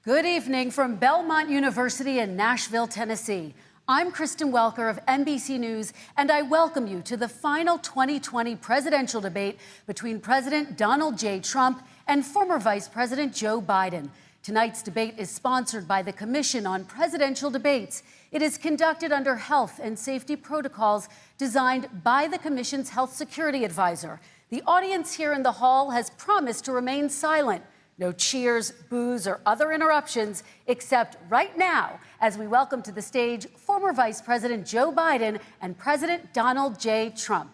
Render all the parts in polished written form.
Good evening from Belmont University in Nashville, Tennessee. I'm Kristen Welker of NBC News, and I welcome you to the final 2020 presidential debate between President Donald J. Trump and former Vice President Joe Biden. Tonight's debate is sponsored by the Commission on Presidential Debates. It is conducted under health and safety protocols designed by the Commission's health security advisor. The audience here in the hall has promised to remain silent. No cheers, boos, or other interruptions, except right now, as we welcome to the stage former Vice President Joe Biden and President Donald J. Trump.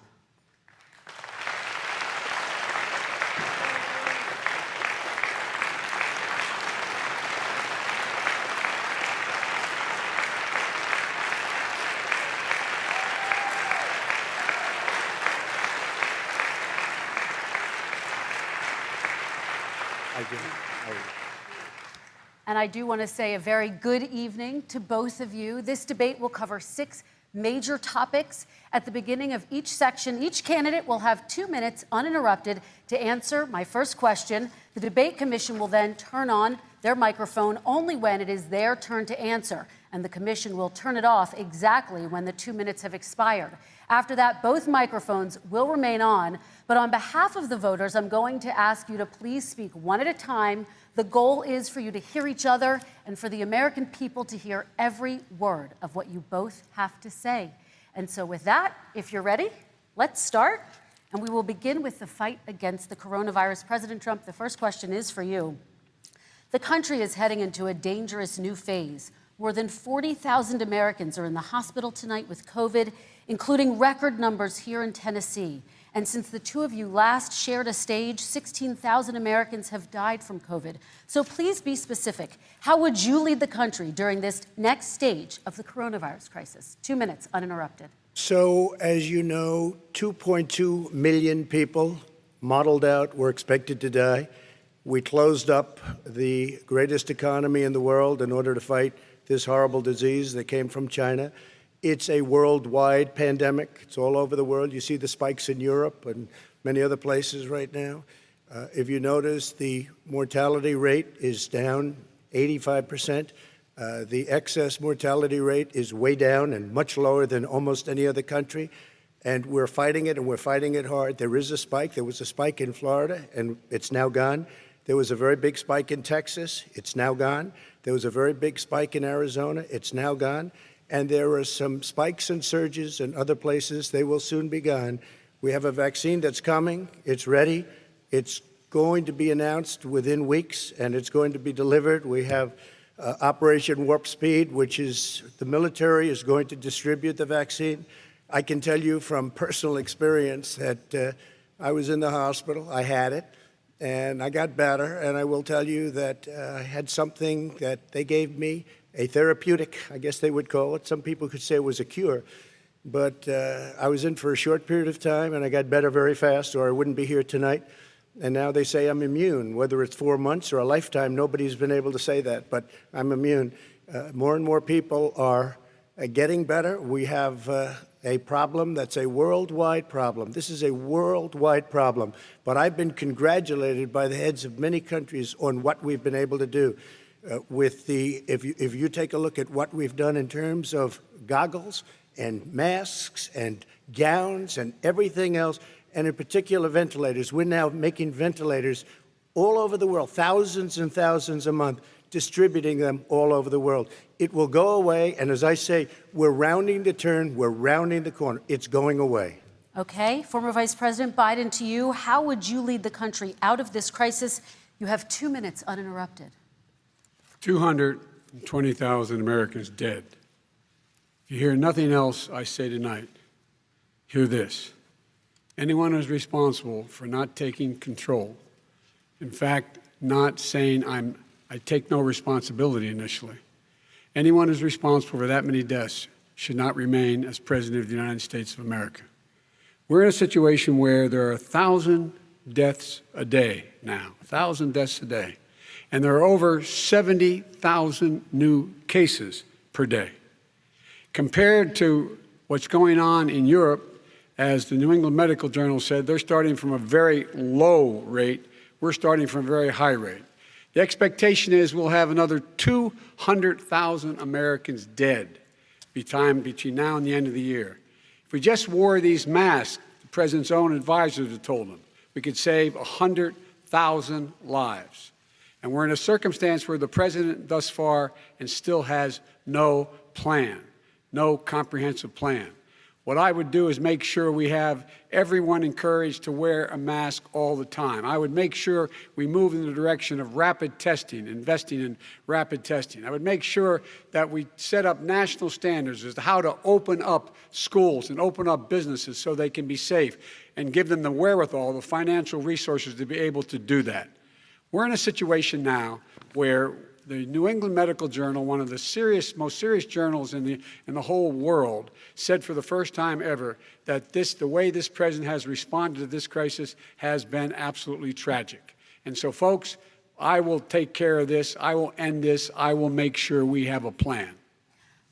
And I do want to say a very good evening to both of you. This debate will cover 6 major topics. At the beginning of each section, each candidate will have 2 minutes uninterrupted to answer my first question. The Debate Commission will then turn on their microphone only when it is their turn to answer, and the Commission will turn it off exactly when the 2 minutes have expired. After that, both microphones will remain on, but on behalf of the voters, I'm going to ask you to please speak one at a time. The goal is for you to hear each other and for the American people to hear every word of what you both have to say. And so with that, if you're ready, let's start. And we will begin with the fight against the coronavirus. President Trump, the first question is for you. The country is heading into a dangerous new phase. More than 40,000 Americans are in the hospital tonight with COVID, including record numbers here in Tennessee. And since the two of you last shared a stage, 16,000 Americans have died from COVID. So please be specific. How would you lead the country during this next stage of the coronavirus crisis? 2 minutes, uninterrupted. So, as you know, 2.2 million people modeled out were expected to die. We closed up the greatest economy in the world in order to fight this horrible disease that came from China. It's a worldwide pandemic. It's all over the world. You see the spikes in Europe and many other places right now. If you notice, the mortality rate is down 85%. The excess mortality rate is way down and much lower than almost any other country. And we're fighting it, and we're fighting it hard. There is a spike. There was a spike in Florida, and it's now gone. There was a very big spike in Texas. It's now gone. There was a very big spike in Arizona. It's now gone. And there are some spikes and surges in other places. They will soon be gone. We have a vaccine that's coming. It's ready. It's going to be announced within weeks, and it's going to be delivered. We have Operation Warp Speed, which is the military is going to distribute the vaccine. I can tell you from personal experience that I was in the hospital. I had it, and I got better. And I will tell you that I had something that they gave me, a therapeutic, I guess they would call it. Some people could say it was a cure. But I was in for a short period of time, and I got better very fast, or I wouldn't be here tonight. And now they say I'm immune. Whether it's 4 months or a lifetime, nobody's been able to say that, but I'm immune. More and more people are getting better. We have a problem that's a worldwide problem. This is a worldwide problem. But I've been congratulated by the heads of many countries on what we've been able to do. If you take a look at what we've done in terms of goggles and masks and gowns and everything else, and in particular ventilators, we're now making ventilators all over the world, thousands and thousands a month, distributing them all over the world. It will go away, and as I say, we're rounding the turn, we're rounding the corner. It's going away. Okay, former Vice President Biden, to you, how would you lead the country out of this crisis? You have 2 minutes uninterrupted. 220,000 Americans dead. If you hear nothing else I say tonight, hear this. Anyone who's responsible for not taking control, in fact, not saying I take no responsibility initially, anyone who's responsible for that many deaths should not remain as President of the United States of America. We're in a situation where there are 1,000 deaths a day now, 1,000 deaths a day. And there are over 70,000 new cases per day. Compared to what's going on in Europe, as the New England Medical Journal said, they're starting from a very low rate. We're starting from a very high rate. The expectation is we'll have another 200,000 Americans dead between now and the end of the year. If we just wore these masks, the president's own advisors have told him, we could save 100,000 lives. And we're in a circumstance where the president thus far and still has no plan, no comprehensive plan. What I would do is make sure we have everyone encouraged to wear a mask all the time. I would make sure we move in the direction of rapid testing, investing in rapid testing. I would make sure that we set up national standards as to how to open up schools and open up businesses so they can be safe and give them the wherewithal, the financial resources to be able to do that. We're in a situation now where the New England Medical Journal, one of the most serious journals in the whole world, said for the first time ever that the way this president has responded to this crisis has been absolutely tragic. And so, folks, I will take care of this. I will end this. I will make sure we have a plan.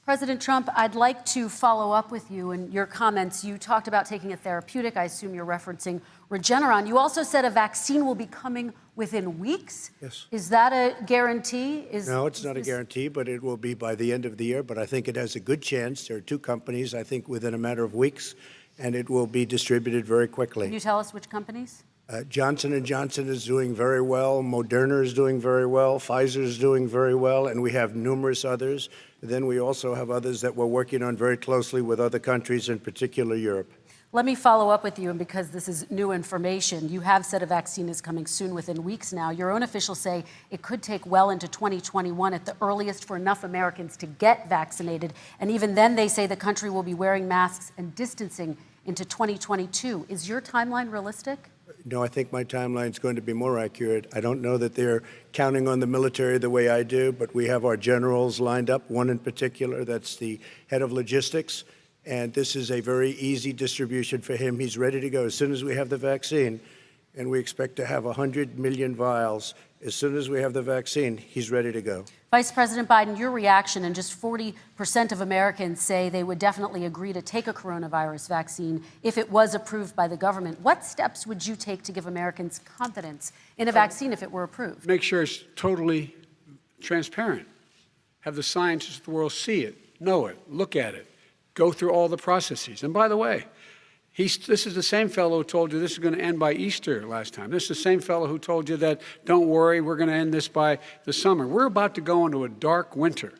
President Trump, I'd like to follow up with you in your comments. You talked about taking a therapeutic. I assume you're referencing Regeneron. You also said a vaccine will be coming within weeks. Yes. Is that a guarantee? No, it's not a guarantee, but it will be by the end of the year. But I think it has a good chance. There are two companies, I think, within a matter of weeks, and it will be distributed very quickly. Can you tell us which companies? Johnson & Johnson is doing very well. Moderna is doing very well. Pfizer is doing very well. And we have numerous others. Then we also have others that we're working on very closely with other countries, in particular Europe. Let me follow up with you, and because this is new information, you have said a vaccine is coming soon, within weeks now. Your own officials say it could take well into 2021 at the earliest for enough Americans to get vaccinated. And even then, they say the country will be wearing masks and distancing into 2022. Is your timeline realistic? No, I think my timeline is going to be more accurate. I don't know that they're counting on the military the way I do, but we have our generals lined up, one in particular that's the head of logistics. And this is a very easy distribution for him. He's ready to go as soon as we have the vaccine. And we expect to have 100 million vials. As soon as we have the vaccine, he's ready to go. Vice President Biden, your reaction, and just 40% of Americans say they would definitely agree to take a coronavirus vaccine if it was approved by the government. What steps would you take to give Americans confidence in a vaccine if it were approved? Make sure it's totally transparent. Have the scientists of the world see it, know it, look at it, go through all the processes. And by the way, this is the same fellow who told you this is going to end by Easter last time. This is the same fellow who told you that, don't worry, we're going to end this by the summer. We're about to go into a dark winter,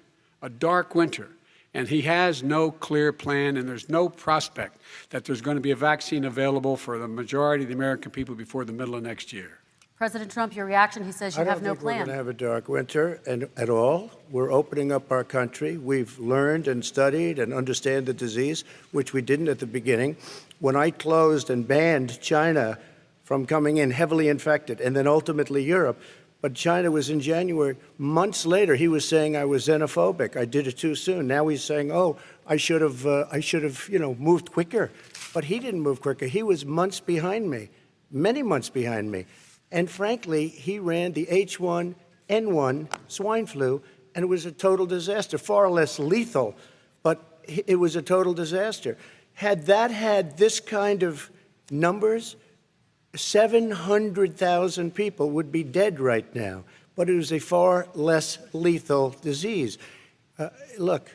and he has no clear plan, and there's no prospect that there's going to be a vaccine available for the majority of the American people before the middle of next year. President Trump, your reaction, he says you have no plan. I don't think we're going to have a dark winter at all. We're opening up our country. We've learned and studied and understand the disease, which we didn't at the beginning. When I closed and banned China from coming in heavily infected, and then ultimately Europe, but China was in January. Months later, he was saying I was xenophobic. I did it too soon. Now he's saying, oh, I should have, moved quicker. But he didn't move quicker. He was months behind me, many months behind me. And frankly, he ran the H1N1 swine flu, and it was a total disaster, far less lethal, but it was a total disaster. Had that had this kind of numbers, 700,000 people would be dead right now, but it was a far less lethal disease. Look,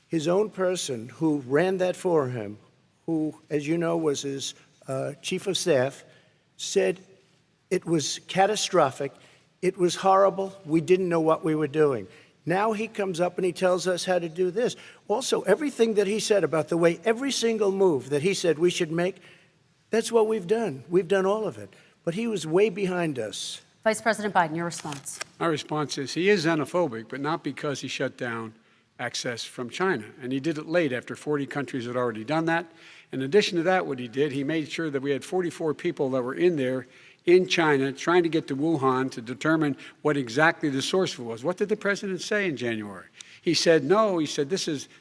his own person who ran that for him, who, as you know, was his chief of staff, said it was catastrophic, it was horrible, we didn't know what we were doing. Now he comes up and he tells us how to do this. Also, everything that he said about the way every single move that he said we should make, that's what we've done. We've done all of it. But he was way behind us. Vice President Biden, your response. My response is he is xenophobic, but not because he shut down access from China. And he did it late after 40 countries had already done that. In addition to that, what he did, he made sure that we had 44 people that were in there in China trying to get to Wuhan to determine what exactly the source was. What did the president say in January? He said, no, he said,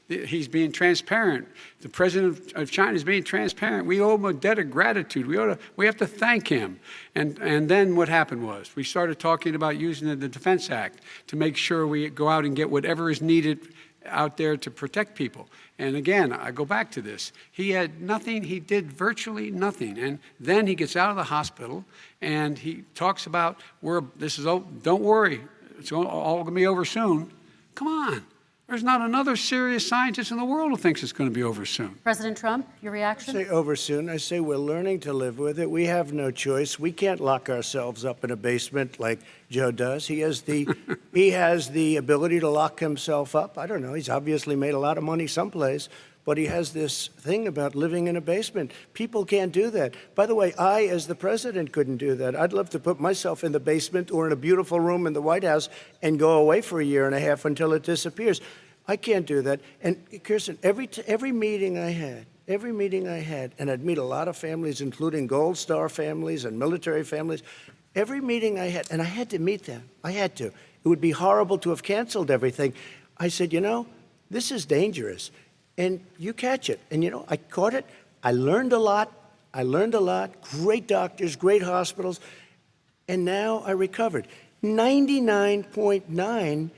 he's being transparent. The president of China is being transparent. We owe him a debt of gratitude. We have to thank him. And then what happened was we started talking about using the Defense Act to make sure we go out and get whatever is needed out there to protect people. And again, I go back to this. He had nothing. He did virtually nothing. And then he gets out of the hospital and he talks about, don't worry, it's all going to be over soon. Come on. There's not another serious scientist in the world who thinks it's going to be over soon. President Trump, your reaction? I say over soon. I say we're learning to live with it. We have no choice. We can't lock ourselves up in a basement like Joe does. He has the ability to lock himself up. I don't know. He's obviously made a lot of money someplace, but he has this thing about living in a basement. People can't do that. By the way, I, as the president, couldn't do that. I'd love to put myself in the basement or in a beautiful room in the White House and go away for a year and a half until it disappears. I can't do that. And Kirsten, every meeting I had, and I'd meet a lot of families, including Gold Star families and military families, every meeting I had, and I had to meet them. I had to. It would be horrible to have canceled everything. I said, this is dangerous. And you catch it. And, I caught it. I learned a lot. Great doctors, great hospitals. And now I recovered. 99.9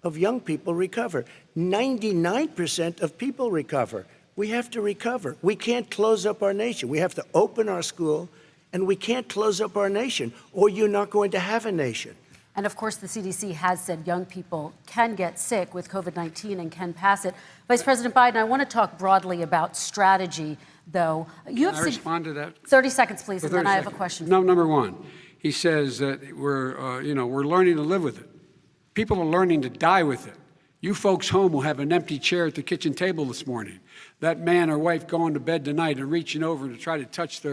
of young people recover. 99% of people recover. We have to recover. We can't close up our nation. We have to open our school, and we can't close up our nation, or you're not going to have a nation. And of course, the CDC has said young people can get sick with COVID-19 and can pass it. Vice President Biden, I want to talk broadly about strategy, though. Can I respond to that? 30 seconds, please, and then I have a question. No, number one, he says that we're learning to live with it. People are learning to die with it. You folks home will have an empty chair at the kitchen table this morning. That man or wife going to bed tonight and reaching over to try to touch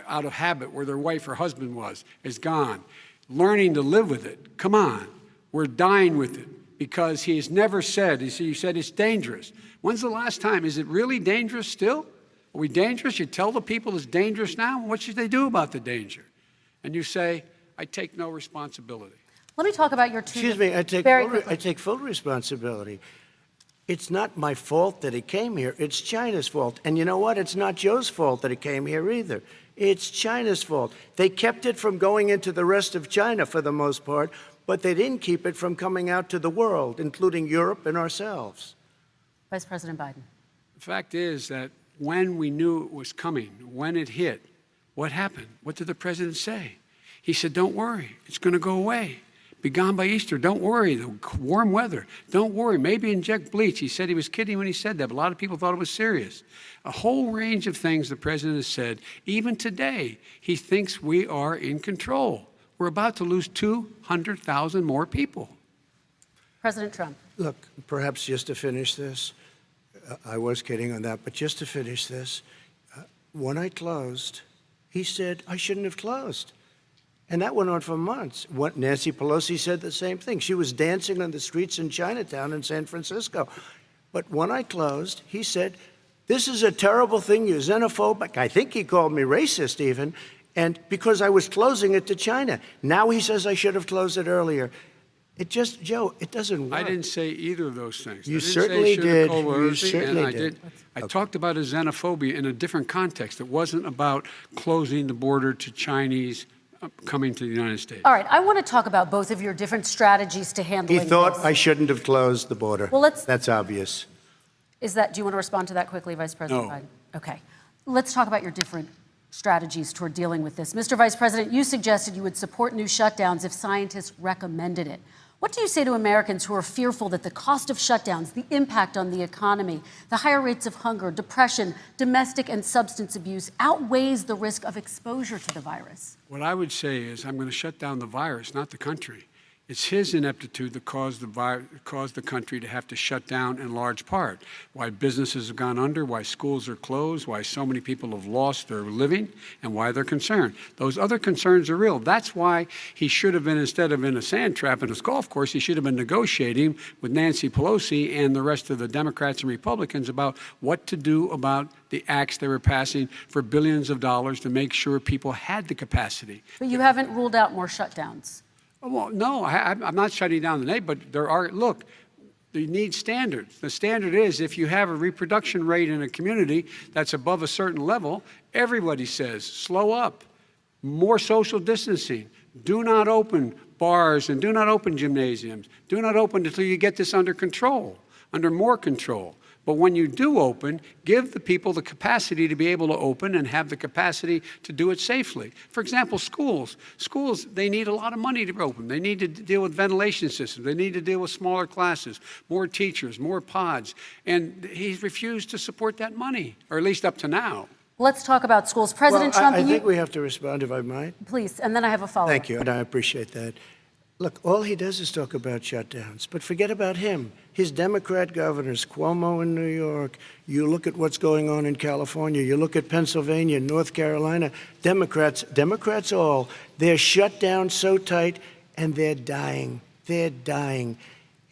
out of habit where their wife or husband is gone. Learning to live with it. Come on. We're dying with it because he has never said, you said it's dangerous. When's the last time? Is it really dangerous still? Are we dangerous? You tell the people it's dangerous now? What should they do about the danger? And you say, I take no responsibility. Let me talk about your two. Excuse me, I take full responsibility. It's not my fault that it came here. It's China's fault. And you know what? It's not Joe's fault that it came here either. It's China's fault. They kept it from going into the rest of China for the most part, but they didn't keep it from coming out to the world, including Europe and ourselves. Vice President Biden. The fact is that when we knew it was coming, when it hit, what happened? What did the president say? He said, don't worry, it's going to go away. Be gone by Easter. Don't worry. The warm weather. Don't worry. Maybe inject bleach. He said he was kidding when he said that, but a lot of people thought it was serious. A whole range of things the president has said. Even today, he thinks we are in control. We're about to lose 200,000 more people. President Trump. Look, perhaps just to finish this, I was kidding on that, but just to finish this, when I closed, he said I shouldn't have closed. And that went on for months. Nancy Pelosi said the same thing. She was dancing on the streets in Chinatown in San Francisco. But when I closed, he said, this is a terrible thing, you're xenophobic. I think he called me racist even, and because I was closing it to China. Now he says I should have closed it earlier. Joe, it doesn't work. I didn't say either of those things. You certainly did. You certainly did. I talked about a xenophobia in a different context. It wasn't about closing the border to Chinese coming to the United States. All right, I want to talk about both of your different strategies to handling He thought this. I shouldn't have closed the border. Well, that's obvious. Do you want to respond to that quickly, Vice President No. Biden? Okay. Let's talk about your different strategies toward dealing with this. Mr. Vice President, you suggested you would support new shutdowns if scientists recommended it. What do you say to Americans who are fearful that the cost of shutdowns, the impact on the economy, the higher rates of hunger, depression, domestic and substance abuse outweighs the risk of exposure to the virus? What I would say is I'm going to shut down the virus, not the country. It's his ineptitude that caused the country to have to shut down in large part. Why businesses have gone under, why schools are closed, why so many people have lost their living, and why they're concerned. Those other concerns are real. That's why he should have been, instead of in a sand trap in his golf course, he should have been negotiating with Nancy Pelosi and the rest of the Democrats and Republicans about what to do about the acts they were passing for billions of dollars to make sure people had the capacity. But you haven't ruled out more shutdowns. Well, no, I'm not shutting down the nation, but look, you need standards. The standard is if you have a reproduction rate in a community that's above a certain level, everybody says, slow up, more social distancing, do not open bars and do not open gymnasiums, do not open until you get this under control. under more control. But when you do open, give the people the capacity to be able to open and have the capacity to do it safely. For example, schools. Schools, they need a lot of money to open. They need to deal with ventilation systems. They need to deal with smaller classes, more teachers, more pods. And he's refused to support that money, or at least up to now. Let's talk about schools. President Trump, I think we have to respond, if I might. Please, and then I have a follow-up. Thank you, and I appreciate that. Look, all he does is talk about shutdowns, but forget about him. His Democrat governors, Cuomo in New York, you look at what's going on in California, you look at Pennsylvania, North Carolina, Democrats all, they're shut down so tight, and they're dying. They're dying.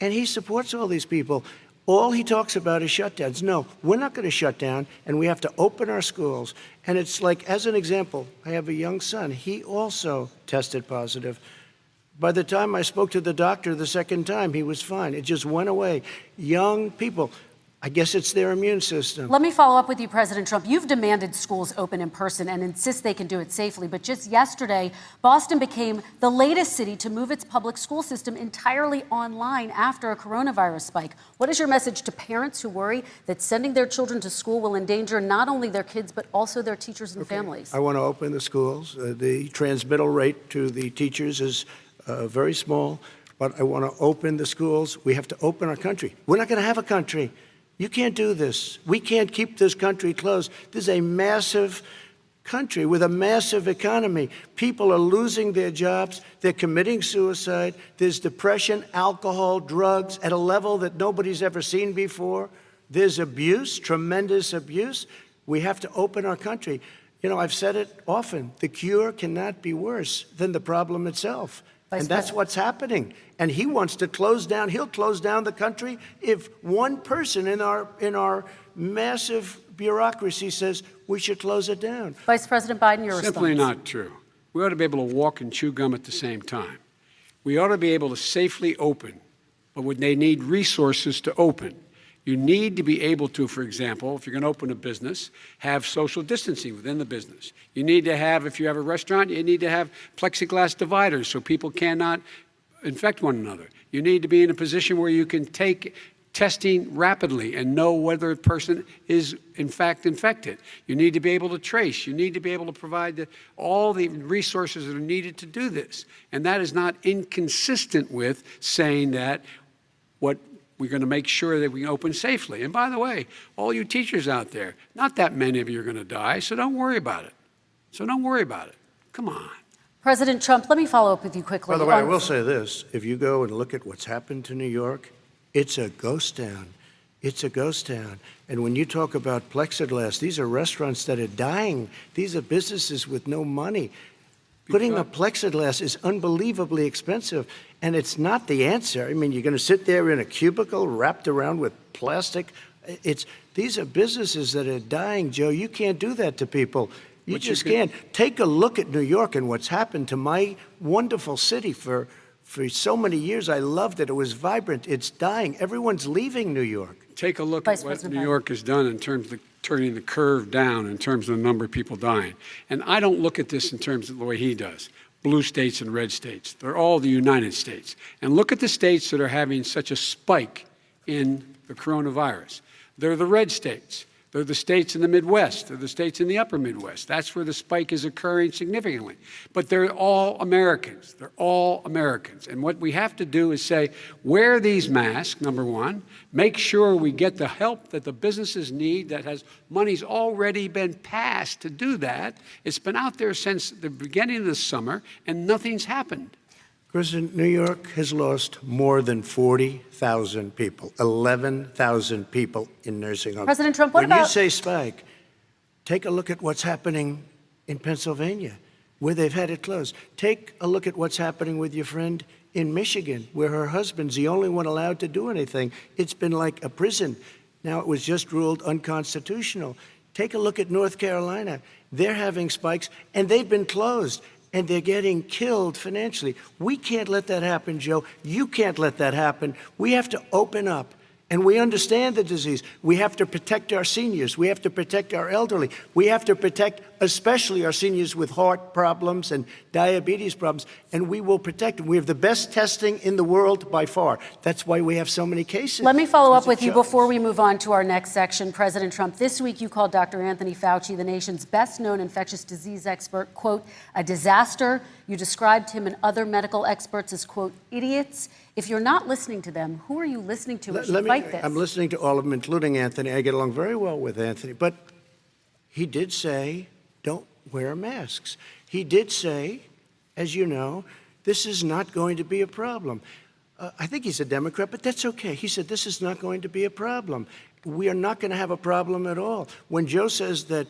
And he supports all these people. All he talks about is shutdowns. No, we're not going to shut down, and we have to open our schools. And it's like, as an example, I have a young son. He also tested positive. By the time I spoke to the doctor the second time, he was fine. It just went away. Young people, I guess it's their immune system. Let me follow up with you, President Trump. You've demanded schools open in person and insist they can do it safely. But just yesterday, Boston became the latest city to move its public school system entirely online after a coronavirus spike. What is your message to parents who worry that sending their children to school will endanger not only their kids, but also their teachers and families? I want to open the schools. The transmittal rate to the teachers is very small, but I want to open the schools. We have to open our country. We're not going to have a country. You can't do this. We can't keep this country closed. This is a massive country with a massive economy. People are losing their jobs. They're committing suicide. There's depression, alcohol, drugs at a level that nobody's ever seen before. There's abuse, tremendous abuse. We have to open our country. You know, I've said it often. The cure cannot be worse than the problem itself. And that's what's happening. And he wants to close down. He'll close down the country if one person in our massive bureaucracy says we should close it down. Vice President Biden, your response. Simply not true. We ought to be able to walk and chew gum at the same time. We ought to be able to safely open, but when they need resources to open. You need to be able to, for example, if you're going to open a business, have social distancing within the business. You need to have, if you have a restaurant, you need to have plexiglass dividers so people cannot infect one another. You need to be in a position where you can take testing rapidly and know whether a person is, in fact, infected. You need to be able to trace. You need to be able to provide all the resources that are needed to do this. And that is not inconsistent with saying that we're going to make sure that we open safely. And by the way, all you teachers out there, not that many of you are going to die, so don't worry about it. Come on. President Trump, let me follow up with you quickly. By the way, I will say this. If you go and look at what's happened to New York, it's a ghost town. It's a ghost town. And when you talk about plexiglass, these are restaurants that are dying. These are businesses with no money. Putting up plexiglass is unbelievably expensive, and it's not the answer. I mean, you're going to sit there in a cubicle wrapped around with plastic. These are businesses that are dying, Joe. You can't do that to people. You just can't. Take a look at New York and what's happened to my wonderful city for so many years. I loved it. It was vibrant. It's dying. Everyone's leaving New York. Take a look at what New York has done in terms of turning the curve down in terms of the number of people dying. And I don't look at this in terms of the way he does. Blue states and red states. They're all the United States. And look at the states that are having such a spike in the coronavirus. They're the red states. They're the states in the Midwest. They're the states in the upper Midwest. That's where the spike is occurring significantly. But they're all Americans. They're all Americans. And what we have to do is say, wear these masks, number one. Make sure we get the help that the businesses need that has money's already been passed to do that. It's been out there since the beginning of the summer, and nothing's happened. President, New York has lost more than 40,000 people, 11,000 people in nursing homes. President Trump, what about... When you say spike, take a look at what's happening in Pennsylvania, where they've had it closed. Take a look at what's happening with your friend in Michigan, where her husband's the only one allowed to do anything. It's been like a prison. Now it was just ruled unconstitutional. Take a look at North Carolina. They're having spikes, and they've been closed. And they're getting killed financially. We can't let that happen, Joe. You can't let that happen. We have to open up. And we understand the disease. We have to protect our seniors. We have to protect our elderly. We have to protect especially our seniors with heart problems and diabetes problems, and we will protect them. We have the best testing in the world by far. That's why we have so many cases. Let me follow up As it with you shows. before we move on to our next section. President Trump, this week you called Dr. Anthony Fauci, the nation's best-known infectious disease expert, quote, a disaster. You described him and other medical experts as, quote, idiots. If you're not listening to them, who are you listening to as you fight this? I'm listening to all of them, including Anthony. I get along very well with Anthony, but he did say, don't wear masks. He did say, as you know, this is not going to be a problem. I think he's a Democrat, but that's okay. He said, this is not going to be a problem. We are not going to have a problem at all. When Joe says that,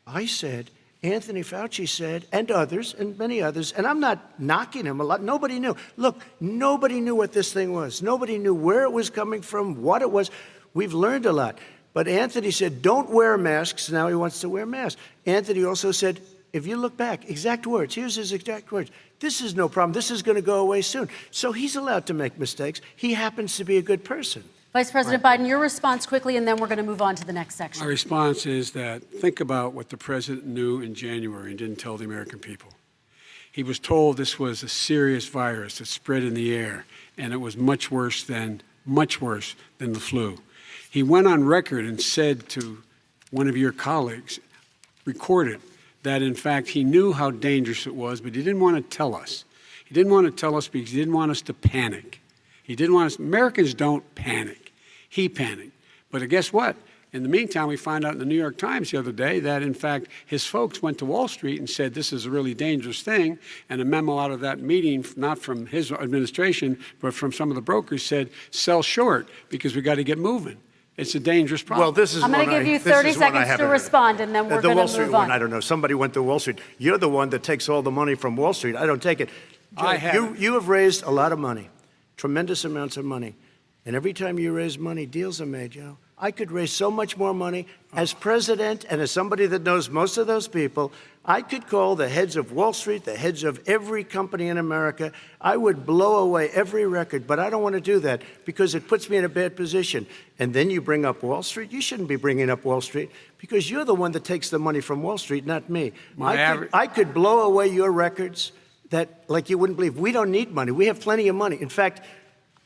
I said, Anthony Fauci said, and others, and many others, and I'm not knocking him a lot. Nobody knew. Look, nobody knew what this thing was. Nobody knew where it was coming from, what it was. We've learned a lot. But Anthony said, don't wear masks. Now he wants to wear masks. Anthony also said, if you look back, exact words, here's his exact words. This is no problem. This is going to go away soon. So he's allowed to make mistakes. He happens to be a good person. Vice President Biden, your response quickly, and then we're going to move on to the next section. My response is that think about what the president knew in January and didn't tell the American people. He was told this was a serious virus that spread in the air, and it was much worse than the flu. He went on record and said to one of your colleagues, recorded, that in fact he knew how dangerous it was, but he didn't want to tell us. He didn't want to tell us because he didn't want us to panic. He didn't want us, Americans don't panic. He panicked. But guess what? In the meantime, we find out in the New York Times the other day that, in fact, his folks went to Wall Street and said this is a really dangerous thing. And a memo out of that meeting, not from his administration, but from some of the brokers, said sell short because we got to get moving. It's a dangerous problem. Well, this is I'm going to give you 30 seconds to respond, and then we're the going Wall to Street move one, on. I don't know. Somebody went to Wall Street. You're the one that takes all the money from Wall Street. I don't take it. I haven't. You have raised a lot of money, tremendous amounts of money. And every time you raise money, deals are made, Joe. I could raise so much more money. As president and as somebody that knows most of those people, I could call the heads of Wall Street, the heads of every company in America. I would blow away every record, but I don't want to do that because it puts me in a bad position. And then you bring up Wall Street. You shouldn't be bringing up Wall Street because you're the one that takes the money from Wall Street, not me. I could blow away your records that, like you wouldn't believe. We don't need money. We have plenty of money. In fact,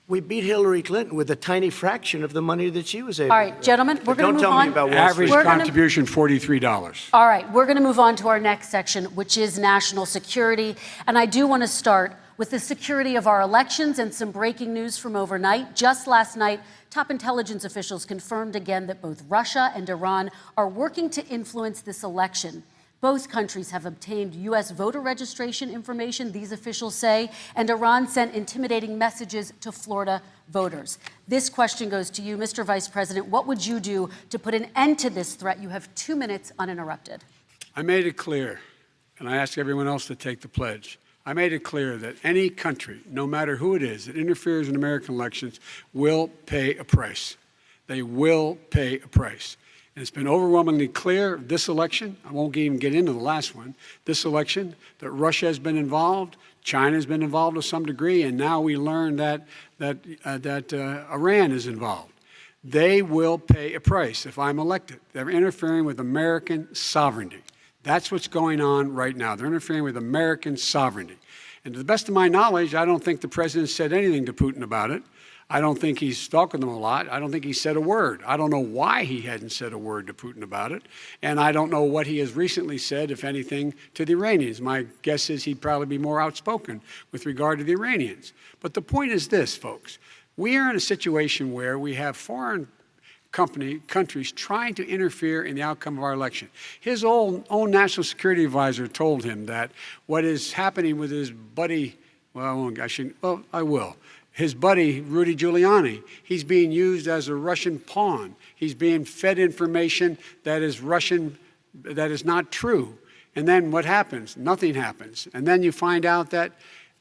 we beat Hillary Clinton with a tiny fraction of the money that she was able to. All right, gentlemen, we're going to move on. Don't tell me about Wall Average Street. contribution, $43. All right, we're going to move on to our next section, which is national security. And I do want to start with the security of our elections and some breaking news from overnight. Just last night, top intelligence officials confirmed again that both Russia and Iran are working to influence this election. Both countries have obtained U.S. voter registration information, these officials say, and Iran sent intimidating messages to Florida voters. This question goes to you, Mr. Vice President. What would you do to put an end to this threat? You have 2 minutes uninterrupted. I made it clear, and I ask everyone else to take the pledge. I made it clear that any country, no matter who it is, that interferes in American elections will pay a price. They will pay a price. And it's been overwhelmingly clear this election, I won't even get into the last one, this election, that Russia has been involved, China has been involved to some degree, and now we learn that Iran is involved. They will pay a price if I'm elected. They're interfering with American sovereignty. That's what's going on right now. They're interfering with American sovereignty. And to the best of my knowledge, I don't think the president said anything to Putin about it. I don't think he's talking to them a lot. I don't think he said a word. I don't know why he hadn't said a word to Putin about it. And I don't know what he has recently said, if anything, to the Iranians. My guess is he'd probably be more outspoken with regard to the Iranians. But the point is this, folks. We are in a situation where we have foreign countries trying to interfere in the outcome of our election. His own national security advisor told him that what is happening with his buddy, I will. His buddy, Rudy Giuliani, he's being used as a Russian pawn. He's being fed information that is Russian, that is not true. And then what happens? Nothing happens. And then you find out that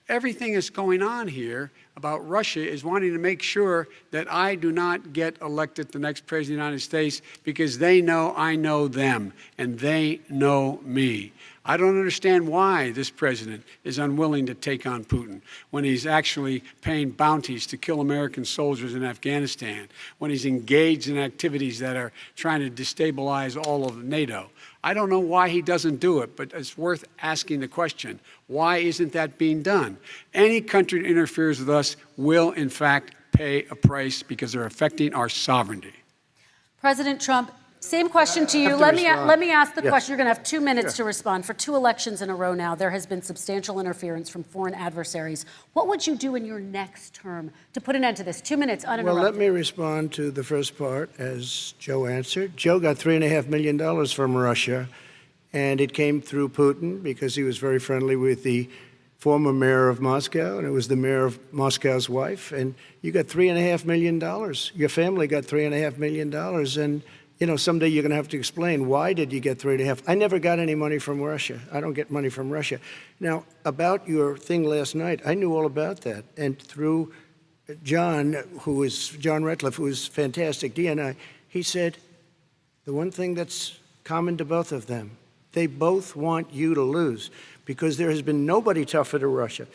everything that's going on here about Russia is wanting to make sure that I do not get elected the next president of the United States because they know I know them and they know me. I don't understand why this president is unwilling to take on Putin when he's actually paying bounties to kill American soldiers in Afghanistan, when he's engaged in activities that are trying to destabilize all of NATO. I don't know why he doesn't do it, but it's worth asking the question. Why isn't that being done? Any country that interferes with us will, in fact, pay a price because they're affecting our sovereignty. President Trump, same question to you. have to Let respond. me ask the Yes. question. You're going to have 2 minutes to respond. For 2 elections in a row now, there has been substantial interference from foreign adversaries. What would you do in your next term to put an end to this? 2 minutes uninterrupted. Well, let me respond to the first part as Joe answered. Joe got $3.5 million from Russia, and it came through Putin because he was very friendly with the former mayor of Moscow, and it was the mayor of Moscow's wife. And you got $3.5 million. Your family got $3.5 million. And, you know, someday you're going to have to explain, why did you get 3.5? I never got any money from Russia. I don't get money from Russia. Now, about your thing last night, I knew all about that. And through John Ratcliffe, who is fantastic, DNI, he said, the one thing that's common to both of them, they both want you to lose, because there has been nobody tougher to Russia.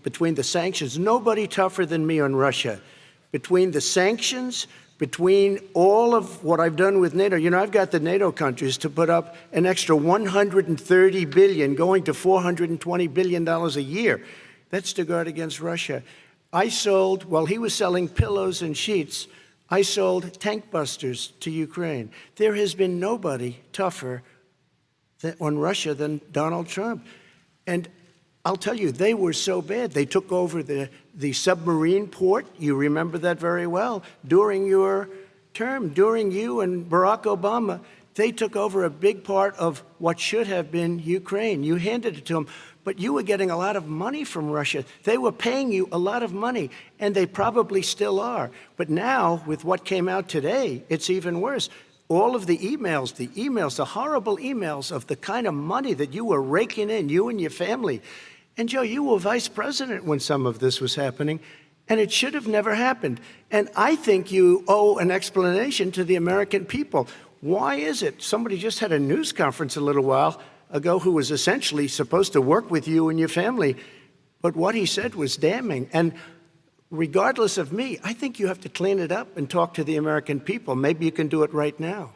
Between the sanctions, nobody tougher than me on Russia. Between the sanctions, between all of what I've done with NATO, you know, I've got the NATO countries to put up an extra $130 billion, going to $420 billion a year. That's to guard against Russia. I sold, while he was selling pillows and sheets, I sold tank busters to Ukraine. There has been nobody tougher on Russia than Donald Trump. And I'll tell you, they were so bad. They took over the submarine port. You remember that very well. During your term, during you and Barack Obama, they took over a big part of what should have been Ukraine. You handed it to them, but you were getting a lot of money from Russia. They were paying you a lot of money, and they probably still are. But now, with what came out today, it's even worse. All of the emails, the horrible emails of the kind of money that you were raking in, you and your family. And Joe, you were vice president when some of this was happening, and it should have never happened. And I think you owe an explanation to the American people. Why is it? Somebody just had a news conference a little while ago who was essentially supposed to work with you and your family, but what he said was damning. And regardless of me, I think you have to clean it up and talk to the American people. Maybe you can do it right now.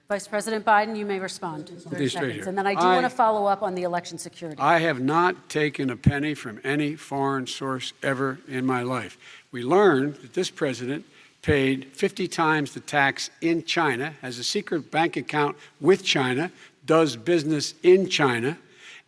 Vice President Biden, you may respond. 30 straight seconds. here. And then I do want to follow up on the election security. I have not taken a penny from any foreign source ever in my life. We learned that this president paid 50 times the tax in China, has a secret bank account with China, does business in China,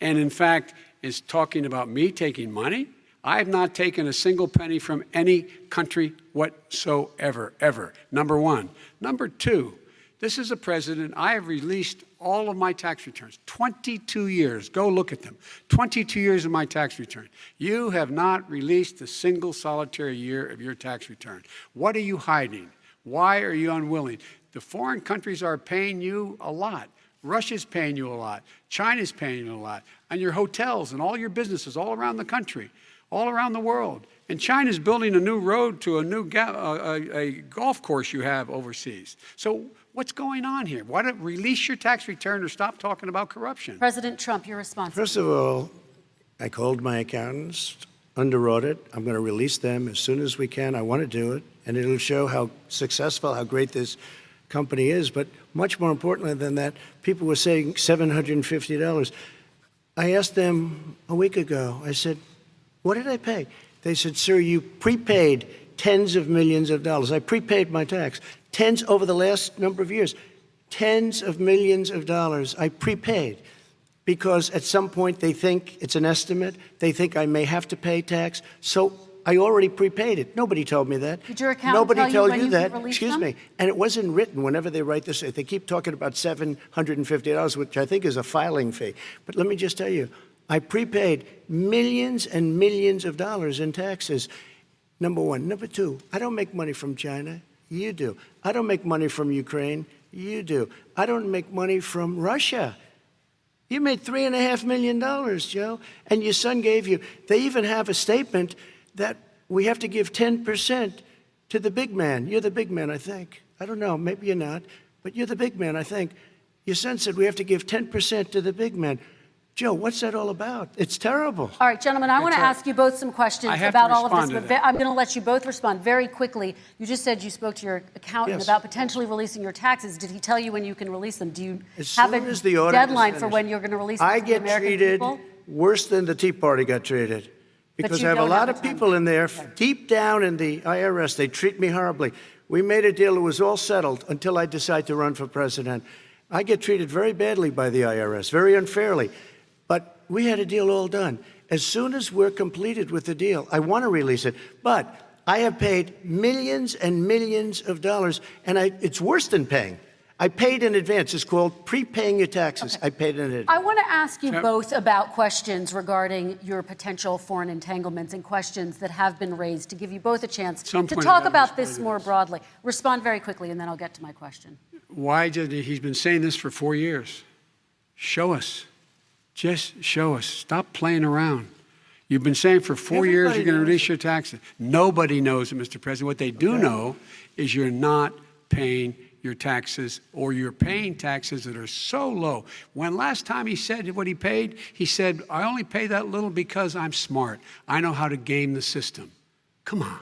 and in fact is talking about me taking money. I have not taken a single penny from any country whatsoever, ever. Number one. Number two, this is a president, I have released all of my tax returns, 22 years. Go look at them. 22 years of my tax return. You have not released a single solitary year of your tax return. What are you hiding? Why are you unwilling? The foreign countries are paying you a lot. Russia's paying you a lot. China's paying you a lot. And your hotels and all your businesses all around the country, all around the world. And China's building a new road to a new a golf course you have overseas. So what's going on here? Why don't release your tax return or stop talking about corruption? President Trump, your response. First of all, I called my accountants under audit. I'm going to release them as soon as we can. I want to do it, and it'll show how successful, how great this company is. But much more importantly than that, people were saying $750. I asked them a week ago, I said, what did I pay? They said, sir, you prepaid tens of millions of dollars. I prepaid my tax. Tens over the last number of years. Tens of millions of dollars I prepaid because at some point they think it's an estimate. They think I may have to pay tax. So I already prepaid it. Nobody told me that. Did your accountant Nobody tell you told when you you that. could release Excuse them? me. And it wasn't written whenever they write this. They keep talking about $750, which I think is a filing fee. But let me just tell you, I prepaid millions and millions of dollars in taxes. Number one. Number two, I don't make money from China. You do. I don't make money from Ukraine. You do. I don't make money from Russia. You made $3.5 million, Joe, and your son gave you. They even have a statement that we have to give 10% to the big man. You're the big man, I think. I don't know. Maybe you're not, but you're the big man, I think. Your son said we have to give 10% to the big man. Joe, what's that all about? It's terrible. All right, gentlemen, I want to ask you both some questions I have about to all of this, respond to but that. I'm going to let you both respond very quickly. You just said you spoke to your accountant Yes. about potentially releasing your taxes. Did he tell you when you can release them? Do you As have soon a as the audit is deadline for finished. when you're going to release them I to the get American treated people? worse than the Tea Party got treated. Because you I have a don't lot have of a time. people in there, deep down in the IRS, they treat me horribly. We made a deal, it was all settled until I decide to run for president. I get treated very badly by the IRS, very unfairly. But we had a deal all done. As soon as we're completed with the deal, I want to release it. But I have paid millions and millions of dollars, and it's worse than paying. I paid in advance. It's called prepaying your taxes. I paid in advance. I want to ask you Yep. both about questions regarding your potential foreign entanglements and questions that have been raised to give you both a chance Some to point talk about about responding this to more this. broadly. Respond very quickly, and then I'll get to my question. Why did he's been saying this for 4 years? Show us. Just show us. Stop playing around. You've been saying for 4 years Everybody you're going to knows release your taxes. Nobody knows it, Mr. President. What they do know is you're not paying your taxes, or you're paying taxes that are so low. When last time he said what he paid, he said, I only pay that little because I'm smart. I know how to game the system. Come on.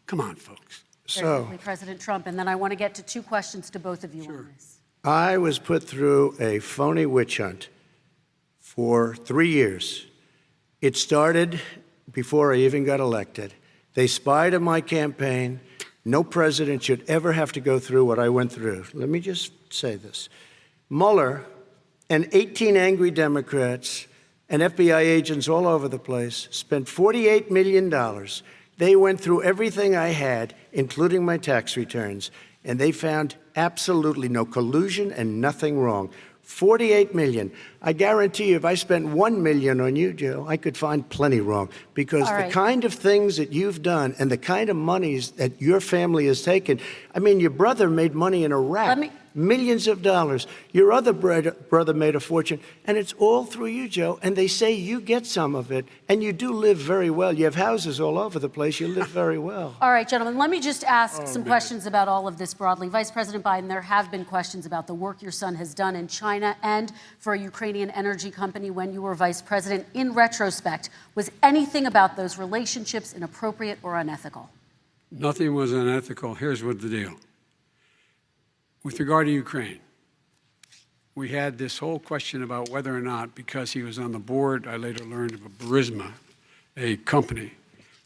Come on, folks. Very So quickly, President Trump, and then I want to get to two questions to both of you on this. I was put through a phony witch hunt for 3 years. It started before I even got elected. They spied on my campaign. No president should ever have to go through what I went through. Let me just say this. Mueller and 18 angry Democrats and FBI agents all over the place spent $48 million. They went through everything I had, including my tax returns, and they found absolutely no collusion and nothing wrong. 48 million. I guarantee you, if I spent 1 million on you, Joe, I could find plenty wrong. Because All the right. kind of things that you've done and the kind of monies that your family has taken, I mean, your brother made money in Iraq. Let me- Millions of dollars. Your other brother made a fortune, and it's all through you, Joe. And they say you get some of it, and you do live very well. You have houses all over the place. You live very well. All right, gentlemen, let me just ask some questions about all of this broadly. Vice President Biden, there have been questions about the work your son has done in China and for a Ukrainian energy company when you were vice president. In retrospect, was anything about those relationships inappropriate or unethical? Nothing was unethical. Here's what the deal. With regard to Ukraine, we had this whole question about whether or not, because he was on the board, I later learned of a Burisma, a company,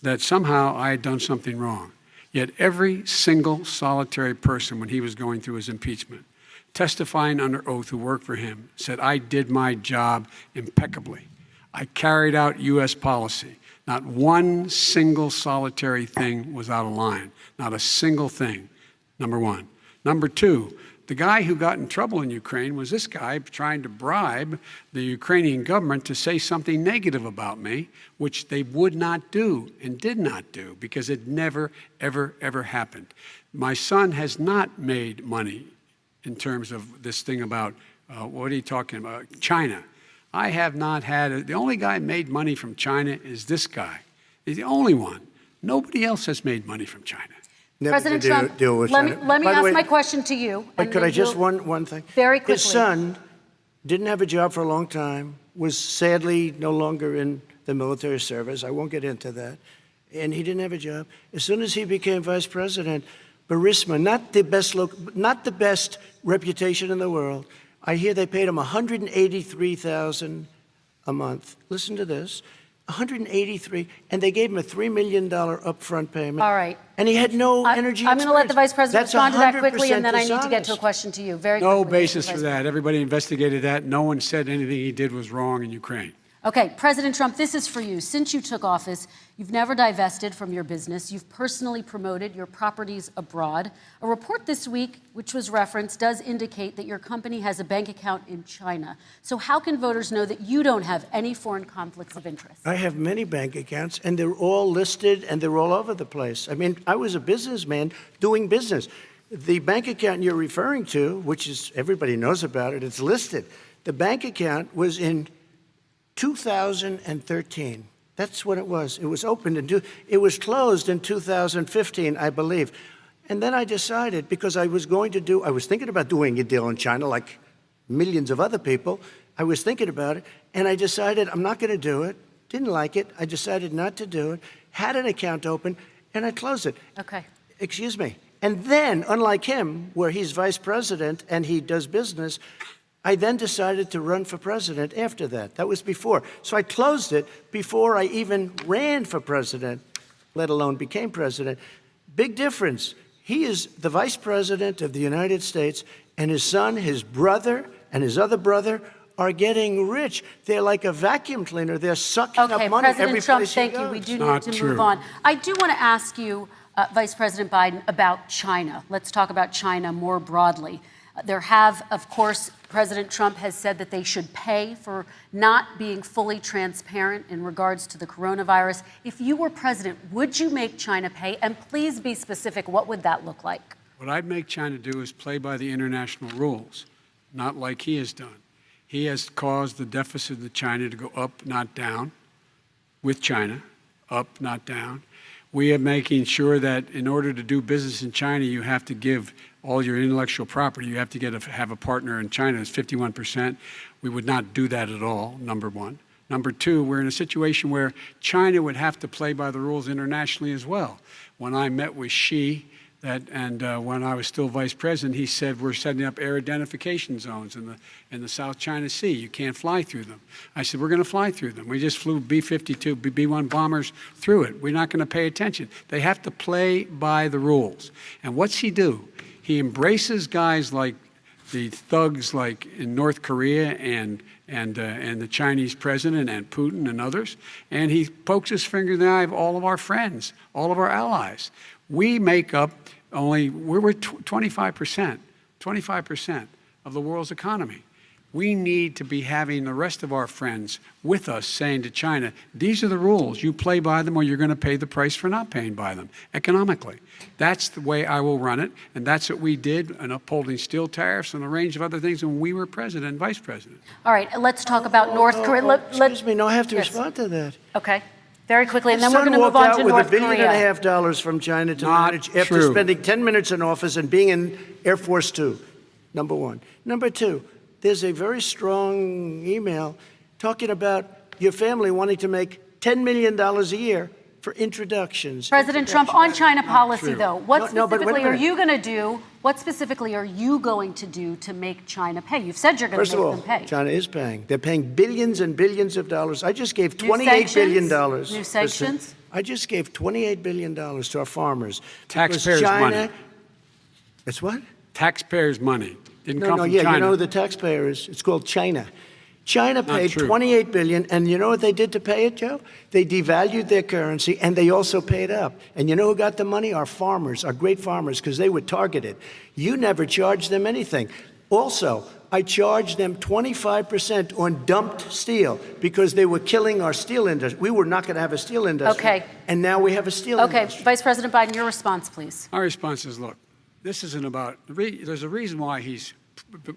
that somehow I had done something wrong. Yet every single solitary person, when he was going through his impeachment, testifying under oath who worked for him, said, I did my job impeccably. I carried out U.S. policy. Not one single solitary thing was out of line. Not a single thing, number one. Number two, the guy who got in trouble in Ukraine was this guy trying to bribe the Ukrainian government to say something negative about me, which they would not do and did not do because it never, ever, ever happened. My son has not made money in terms of this thing about, what are you talking about, China. I have not had, the only guy made money from China is this guy. He's the only one. Nobody else has made money from China. Never President to Trump, deal with let me China. By the ask way, my question to you. But and could then I just you'll- one thing? Very quickly. His son didn't have a job for a long time, was sadly no longer in the military service. I won't get into that. And he didn't have a job. As soon as he became vice president, Burisma, not the best reputation in the world. I hear they paid him $183,000 a month. Listen to this. 183, and they gave him a $3 million upfront payment. All right. And he had no energy I'm going to let the vice president That's respond to that quickly, and then 100% I need to get to a dishonest. question to you. Very No quickly, Mr. basis for Vice that. Everybody investigated that. No one said anything he did was wrong in Ukraine. Okay, President Trump, this is for you. Since you took office, you've never divested from your business. You've personally promoted your properties abroad. A report this week, which was referenced, does indicate that your company has a bank account in China. So how can voters know that you don't have any foreign conflicts of interest? I have many bank accounts, and they're all listed, and they're all over the place. I mean, I was a businessman doing business. The bank account you're referring to, which is everybody knows about it, it's listed. The bank account was in 2013. That's what it was. It was opened it was closed in 2015, I believe. And then I decided, because I was thinking about doing a deal in China like millions of other people, I was thinking about it, and I decided I'm not going to do it. Didn't like it. I decided not to do it. Had an account open, and I closed it. Okay. Excuse me. And then, unlike him, where he's vice president and he does business, I then decided to run for president after that. That was before. So I closed it before I even ran for president, let alone became president. Big difference. He is the vice president of the United States, and his son, his brother, and his other brother are getting rich. They're like a vacuum cleaner. They're sucking Okay, up money every President Trump, place he thank you. goes. We do Not need to true. move on. I do want to ask you, Vice President Biden, about China. Let's talk about China more broadly. There have, of course, President Trump has said that they should pay for not being fully transparent in regards to the coronavirus. If you were president, would you make China pay? And please be specific. What would that look like? What I'd make China do is play by the international rules, not like he has done. He has caused the deficit of China to go up, not down, with China, up, not down. We are making sure that in order to do business in China, you have to give all your intellectual property. You have to have a partner in China. It's 51%. We would not do that at all, number one. Number two, we're in a situation where China would have to play by the rules internationally as well. When I met with Xi, when I was still vice president, he said we're setting up air identification zones in the South China Sea. You can't fly through them. I said we're going to fly through them. We just flew B-52, B-1 bombers through it. We're not going to pay attention. They have to play by the rules. And what's he do? He embraces guys like the thugs like in North Korea and the Chinese president and Putin and others, and he pokes his finger in the eye of all of our friends, all of our allies. We make up we're 25% of the world's economy. We need to be having the rest of our friends with us saying to China, these are the rules. You play by them or you're going to pay the price for not paying by them economically. That's the way I will run it, and that's what we did in upholding steel tariffs and a range of other things when we were president and vice president. All right, let's talk about North Korea. Excuse me, no, I have to Yes. respond to that. Okay, very quickly, and His then we're son going to move on walked to out North with $1.5 Korea. billion from China to Not manage after true. spending 10 minutes in office and being in Air Force Two, number one. Number two, there's a very strong email talking about your family wanting to make $10 million a year for introductions. President Trump, on China policy, true. though, what No, but wait a specifically are minute. you going to do? What specifically are you going to do to make China pay? You've said you're going First to of make all, them pay. China is paying. They're paying billions and billions of dollars. I just gave New $28 billion. sanctions? New sanctions? I just gave $28 billion to our farmers. because Taxpayers' China, money. It's what? Taxpayers' money. Didn't No, come no, from yeah, China. you know who the taxpayer is? It's called China. China paid true. $28 billion, and you know what they did to pay it, Joe? They devalued their currency, and they also paid up. And you know who got the money? Our farmers, our great farmers, because they were targeted. You never charged them anything. Also, I charged them 25% on dumped steel because they were killing our steel industry. We were not going to have a steel industry. Okay. And now we have a steel Okay, industry. Vice President Biden, your response, please. My response is, look, this isn't about, there's a reason why he's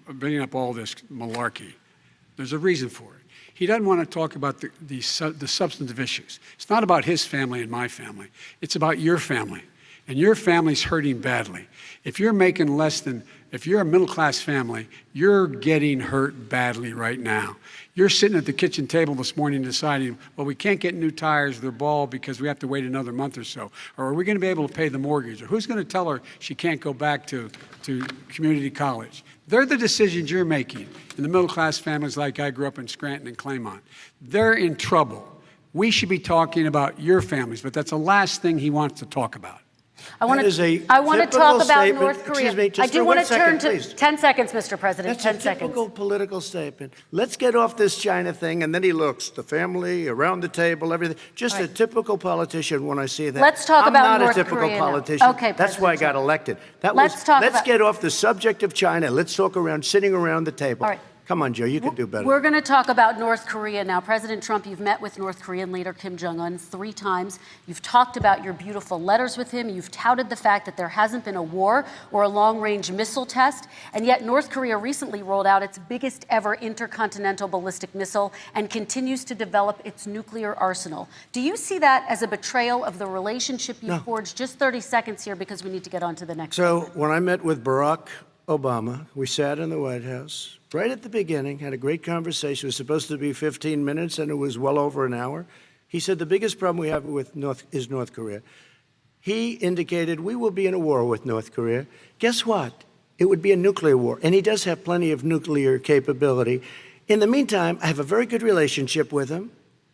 bringing up all this malarkey. There's a reason for it. He doesn't want to talk about the substantive issues. It's not about his family and my family. It's about your family. And your family's hurting badly. If you're making if you're a middle-class family, you're getting hurt badly right now. You're sitting at the kitchen table this morning deciding, well, we can't get new tires, they're bald because we have to wait another month or so. Or are we going to be able to pay the mortgage? Or who's going to tell her she can't go back to community college? They're the decisions you're making in the middle-class families like I grew up in Scranton and Claymont. They're in trouble. We should be talking about your families, but that's the last thing he wants to talk about. I want That is a to talk typical about statement. North Korea. Excuse me, just I do for want one to turn second, to please. 10 seconds, Mr. President. That's 10 a seconds. typical political statement. Let's get off this China thing, and then he looks, the family, around the table, everything. Just a typical politician when I see that. Let's talk about I'm not North a typical Korea now. politician. Okay, That's why I President got Trump. elected. Let's talk about- get off the subject of China. Let's talk around sitting around the table. All right. Come on, Joe, you can do better. We're going to talk about North Korea now. President Trump, you've met with North Korean leader Kim Jong-un 3 times. You've talked about your beautiful letters with him. You've touted the fact that there hasn't been a war or a long-range missile test. And yet North Korea recently rolled out its biggest ever intercontinental ballistic missile and continues to develop its nuclear arsenal. Do you see that as a betrayal of the relationship you No. forged? Just 30 seconds here because we need to get on to the next. So when I met with Barack Obama, we sat in the White House. right at the beginning, had a great conversation. It was supposed to be 15 minutes, and it was well over an hour. He said the biggest problem we have with North Korea. He indicated we will be in a war with North Korea. Guess what? It would be a nuclear war, and he does have plenty of nuclear capability. In the meantime, I have a very good relationship with him.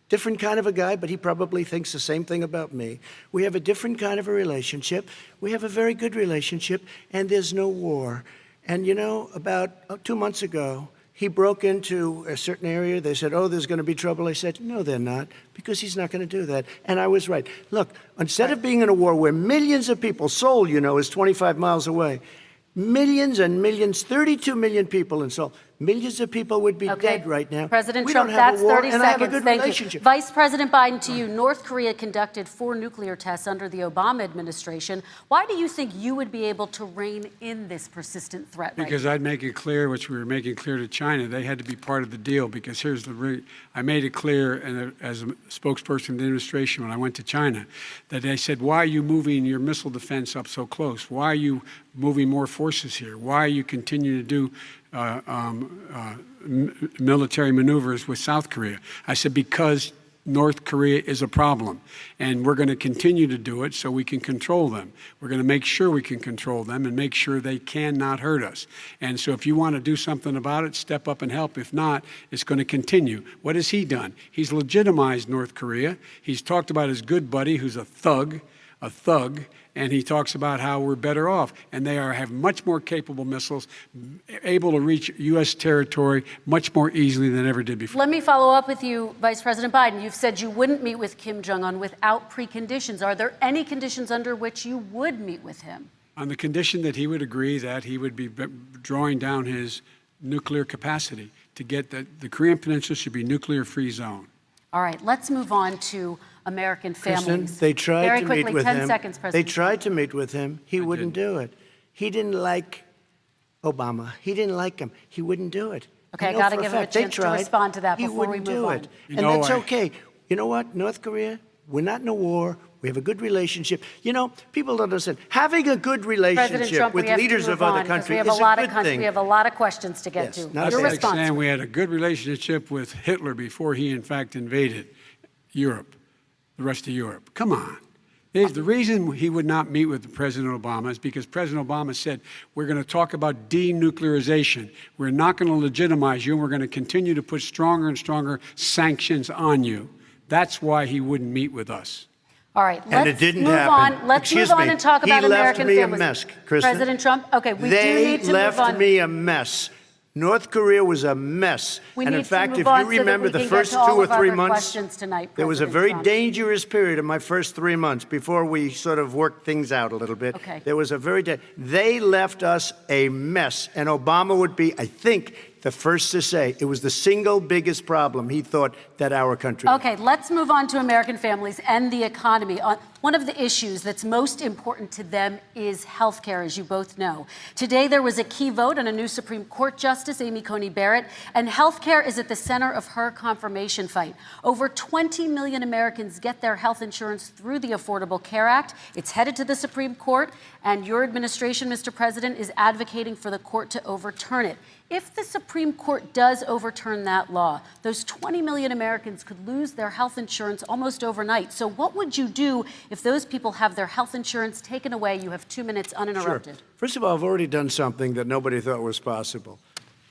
Different kind of a guy, but he probably thinks the same thing about me. We have a different kind of a relationship. We have a very good relationship, and there's no war. And you know, about 2 months ago, he broke into a certain area. They said, oh, there's going to be trouble. I said, no, they're not, because he's not going to do that. And I was right. Look, instead of being in a war where millions of people, Seoul, you know, is 25 miles away, millions and millions, 32 million people in Seoul. Millions of people would be dead right now. President we Trump, don't have that's a war, 30 and seconds. I have a good Thank relationship. you. Vice President Biden, to you. North Korea conducted 4 nuclear tests under the Obama administration. Why do you think you would be able to rein in this persistent threat? Because I'd make it clear, which we were making clear to China, they had to be part of the deal. Because here's I made it clear, and as a spokesperson of the administration when I went to China, that they said, why are you moving your missile defense up so close? Why are you moving more forces here? Why are you continuing to do military maneuvers with South Korea? I said, because North Korea is a problem, and we're going to continue to do it so we can control them. We're going to make sure we can control them and make sure they cannot hurt us. And so if you want to do something about it, step up and help. If not, it's going to continue. What has he done? He's legitimized North Korea. He's talked about his good buddy, who's a thug, and he talks about how we're better off. And they have much more capable missiles, able to reach U.S. territory much more easily than ever did before. Let me follow up with you, Vice President Biden. You've said you wouldn't meet with Kim Jong-un without preconditions. Are there any conditions under which you would meet with him? On the condition that he would agree that he would be drawing down his nuclear capacity to get the Korean Peninsula should be nuclear-free zone. All right, let's move on to American families. Kristen, they tried Very to quickly, meet with 10 him. seconds, They President. tried to meet with him. He wouldn't do it. He didn't like Obama. He didn't like him. He wouldn't do it. Okay, I know got to for give him a fact they chance to tried. respond to that He before we wouldn't move do on. it. You And know, that's okay. You know what? North Korea, we're not in a war. We have a good relationship. You know, people don't understand. Having a good President relationship Trump, with we have to leaders move of other on, 'cause countries we have is a lot a of good thing. We have a lot of questions to get Yes, to. not That's Your like response. saying we had a good relationship with Hitler before he, in fact, invaded Europe, the rest of Europe. Come on. The reason he would not meet with President Obama is because President Obama said, we're going to talk about denuclearization. We're not going to legitimize you, and we're going to continue to put stronger and stronger sanctions on you. That's why he wouldn't meet with us. All right, And it let's didn't move happen. on. Let's Excuse move on me. and talk He about left American me a families. mess, Kristen. President Trump, okay, we do They need to left move on. me a mess. North Korea was a mess. We And need in to fact, move if on you so that remember we the can get first to 2 all or of our 3 other months, questions tonight, there was a President very Trump. dangerous period in my first 3 months before we sort of worked things out a little bit. Okay. There was a they left us a mess. And Obama would be, I think, the first to say it was the single biggest problem he thought that our country had. Okay, let's move on to American families and the economy. One of the issues that's most important to them is health care, as you both know. Today, there was a key vote on a new Supreme Court Justice, Amy Coney Barrett, and health care is at the center of her confirmation fight. Over 20 million Americans get their health insurance through the Affordable Care Act. It's headed to the Supreme Court, and your administration, Mr. President, is advocating for the court to overturn it. If the Supreme Court does overturn that law, those 20 million Americans could lose their health insurance almost overnight. So what would you do if those people have their health insurance taken away? You have 2 minutes uninterrupted. Sure. First of all, I've already done something that nobody thought was possible.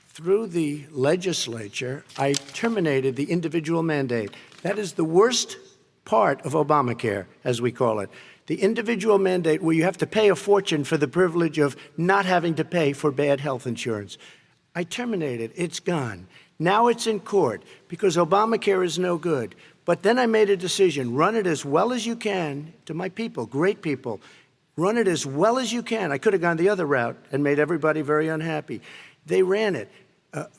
Through the legislature, I terminated the individual mandate. That is the worst part of Obamacare, as we call it. The individual mandate where you have to pay a fortune for the privilege of not having to pay for bad health insurance. I terminated. It's gone. Now it's in court because Obamacare is no good. But then I made a decision. Run it as well as you can to my people, great people. Run it as well as you can. I could have gone the other route and made everybody very unhappy. They ran it.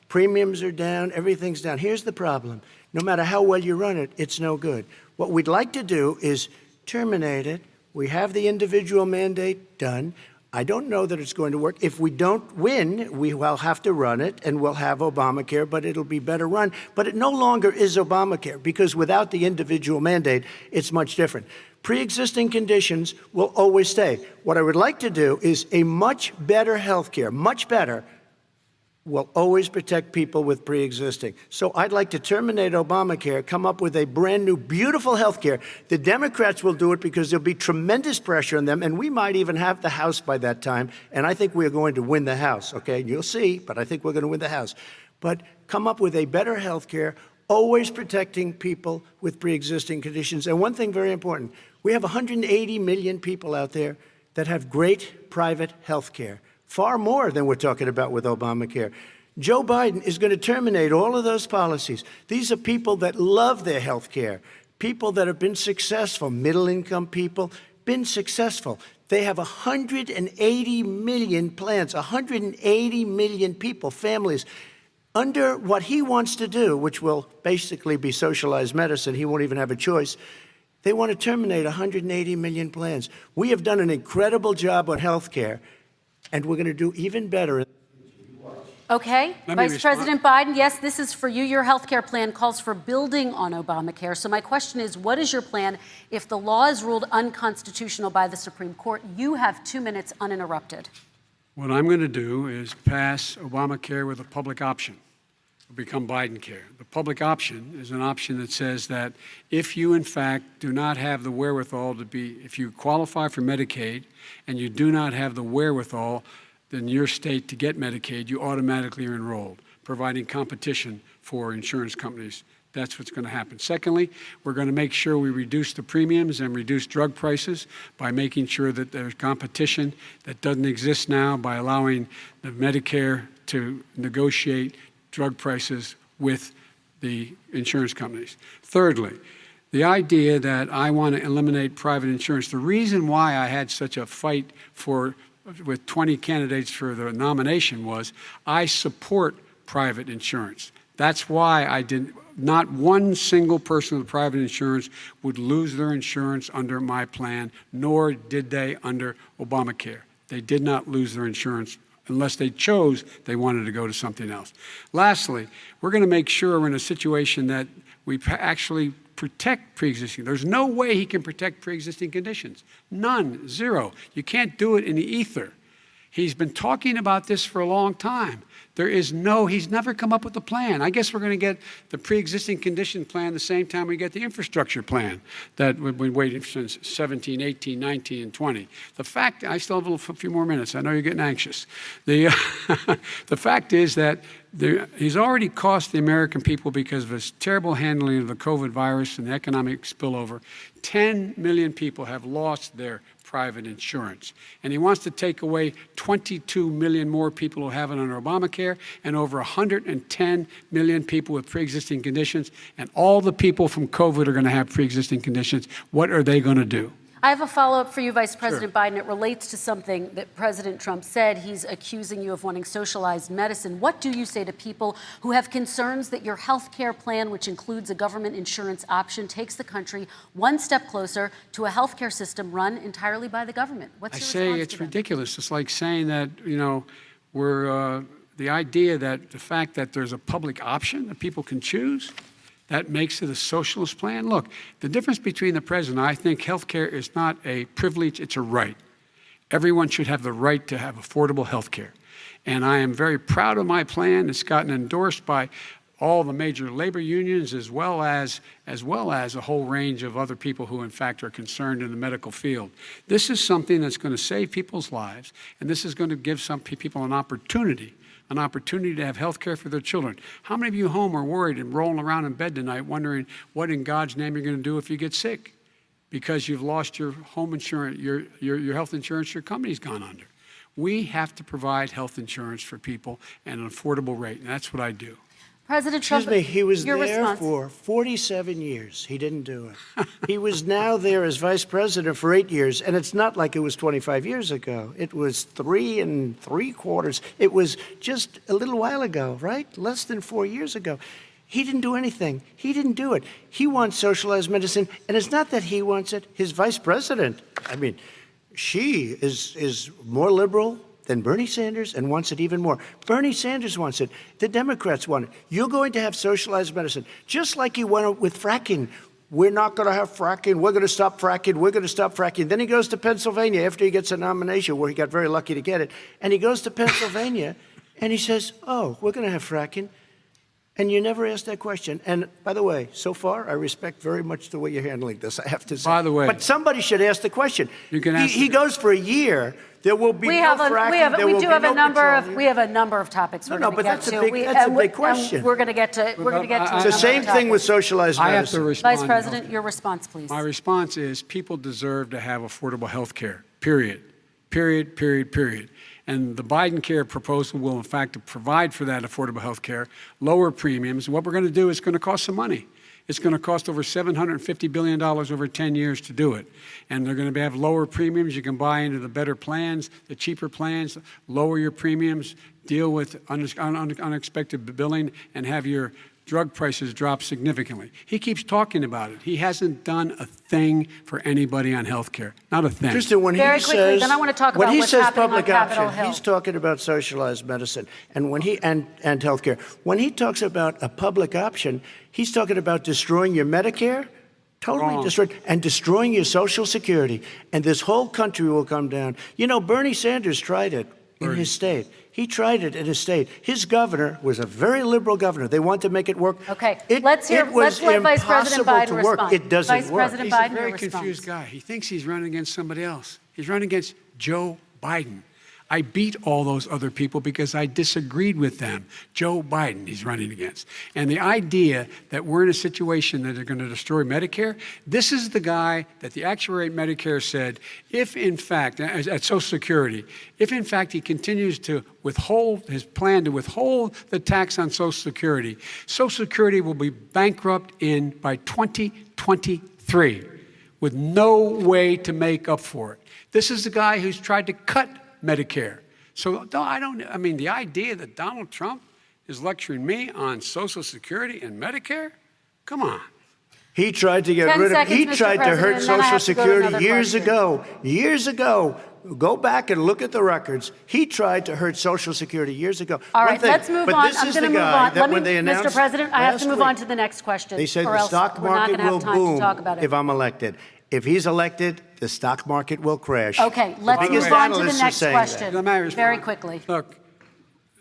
Premiums are down. Everything's down. Here's the problem. No matter how well you run it, it's no good. What we'd like to do is terminate it. We have the individual mandate done. I don't know that it's going to work. If we don't win, we will have to run it, and we'll have Obamacare, but it'll be better run. But it no longer is Obamacare, because without the individual mandate, it's much different. Pre-existing conditions will always stay. What I would like to do is a much better health care, much better, will always protect people with pre-existing. So I'd like to terminate Obamacare, come up with a brand new, beautiful health care. The Democrats will do it because there'll be tremendous pressure on them, and we might even have the House by that time, and I think we're going to win the House, okay? You'll see, but I think we're going to win the House. But come up with a better health care, always protecting people with pre-existing conditions. And one thing very important, we have 180 million people out there that have great private health care. Far more than we're talking about with Obamacare. Joe Biden is going to terminate all of those policies. These are people that love their health care, people that have been successful, middle-income people, been successful. They have 180 million plans, 180 million people, families, under what he wants to do, which will basically be socialized medicine. He won't even have a choice. They want to terminate 180 million plans. We have done an incredible job on health care, and we're going to do even better. Okay, Let me Vice respond. President Biden, yes, this is for you. Your health care plan calls for building on Obamacare. So my question is, what is your plan if the law is ruled unconstitutional by the Supreme Court? You have 2 minutes uninterrupted. What I'm going to do is pass Obamacare with a public option. It'll become Biden care. The public option is an option that says that if you, in fact, do not have the wherewithal to be, if you qualify for Medicaid and you do not have the wherewithal in your state to get Medicaid, you automatically are enrolled, providing competition for insurance companies. That's what's going to happen. Secondly, we're going to make sure we reduce the premiums and reduce drug prices by making sure that there's competition that doesn't exist now by allowing the Medicare to negotiate drug prices with the insurance companies. Thirdly, the idea that I want to eliminate private insurance, the reason why I had such a fight with 20 candidates for the nomination was I support private insurance. That's why I didn't. Not one single person with private insurance would lose their insurance under my plan, nor did they under Obamacare. They did not lose their insurance unless they chose they wanted to go to something else. Lastly, we're going to make sure we're in a situation that we actually protect pre-existing. There's no way he can protect pre-existing conditions. None, zero. You can't do it in the ether. He's been talking about this for a long time. He's never come up with a plan. I guess we're going to get the pre-existing condition plan the same time we get the infrastructure plan that we've been waiting since 17, 18, 19, and 20. The fact, I still have a few more minutes. I know you're getting anxious. The fact is that he's already cost the American people, because of his terrible handling of the COVID virus and the economic spillover, 10 million people have lost their private insurance. And he wants to take away 22 million more people who have it under Obamacare, and over 110 million people with pre-existing conditions. And all the people from COVID are going to have pre-existing conditions. What are they going to do? I have a follow-up for you, Vice President Biden. It relates to something that President Trump said. He's accusing you of wanting socialized medicine. What do you say to people who have concerns that your health care plan, which includes a government insurance option, takes the country one step closer to a health care system run entirely by the government? What's your response I say it's to them? ridiculous. It's like saying that, the idea that the fact that there's a public option that people can choose, that makes it a socialist plan. Look, the difference between the president, I think health care is not a privilege, it's a right. Everyone should have the right to have affordable health care. And I am very proud of my plan. It's gotten endorsed by all the major labor unions, as well as a whole range of other people who, in fact, are concerned in the medical field. This is something that's going to save people's lives, and this is going to give some people an opportunity to have health care for their children. How many of you home are worried and rolling around in bed tonight wondering what in God's name you're going to do if you get sick because you've lost your home insurance, your health insurance, your company's gone under? We have to provide health insurance for people at an affordable rate, and that's what I do. President Trump, Excuse me, he was your there response. for 47 years. He didn't do it. He was now there as vice president for 8 years, and it's not like it was 25 years ago. It was 3 3/4. It was just a little while ago, right? Less than 4 years ago. He didn't do anything. He didn't do it. He wants socialized medicine, and it's not that he wants it. His vice president, she is more liberal than Bernie Sanders and wants it even more. Bernie Sanders wants it. The Democrats want it. You're going to have socialized medicine, just like he went with fracking. We're not going to have fracking. We're going to stop fracking. We're going to stop fracking. Then he goes to Pennsylvania after he gets a nomination, where he got very lucky to get it. And he goes to Pennsylvania And he says, oh, we're going to have fracking. And you never ask that question. And by the way, so far, I respect very much the way you're handling this, I have to say. By the way. But somebody should ask the question. You can ask he goes for a year. There will be no fracking. There will be no petroleum. We have a number of topics we're going to get to. That's a big question. And we're going to get to. We're going to get to. It's the same thing with socialized I have medicine. to respond. Vice President, your response, please. My response is people deserve to have affordable health care, period. Period, period, period. And the Biden care proposal will, in fact, provide for that affordable health care, lower premiums. What we're going to do is going to cost some money. It's going to cost over $750 billion over 10 years to do it. And they're going to have lower premiums. You can buy into the better plans, the cheaper plans, lower your premiums, deal with unexpected billing, and have your drug prices drop significantly. He keeps talking about it. He hasn't done a thing for anybody on health care. Not a thing. Kristen, when Very he quickly, says, then I want to talk when about he what's says happening on public Capitol option, Hill. he's talking about socialized medicine and healthcare. When he talks about a public option, he's talking about destroying your Medicare, totally destroyed, and destroying your Social Security. And this whole country will come down. You know, Bernie Sanders tried it in his state. He tried it in his state. His governor was a very liberal governor. They wanted to make it work. Okay, let's let Vice President Biden respond. It doesn't Vice work. President He's Biden, a very your confused response. guy. He thinks he's running against somebody else. He's running against Joe Biden. I beat all those other people because I disagreed with them. Joe Biden he's running against. And the idea that we're in a situation that they're going to destroy Medicare, this is the guy that the actuary at Medicare said, if in fact, at Social Security, if in fact he continues to withhold his plan to withhold the tax on Social Security will be bankrupt by 2023 with no way to make up for it. This is the guy who's tried to cut Medicare. So the idea that Donald Trump is lecturing me on Social Security and Medicare, come on. He tried to get 10 rid of seconds, He Mr. tried to President, hurt and then I Social have to go to Security another years question. ago. Years ago. Go back and look at the records. He tried to hurt Social Security years ago. All right, let's move but on. This I'm is going to the move guy on. that when they Mr. announced President, I have to last move week, on to the next question. They said or the else stock we're not market gonna will have time to talk boom about it. if I'm elected. If he's elected, the stock market will crash. Okay, let's biggest move on to the analysts are next saying question. Let me respond. Very quickly. Look,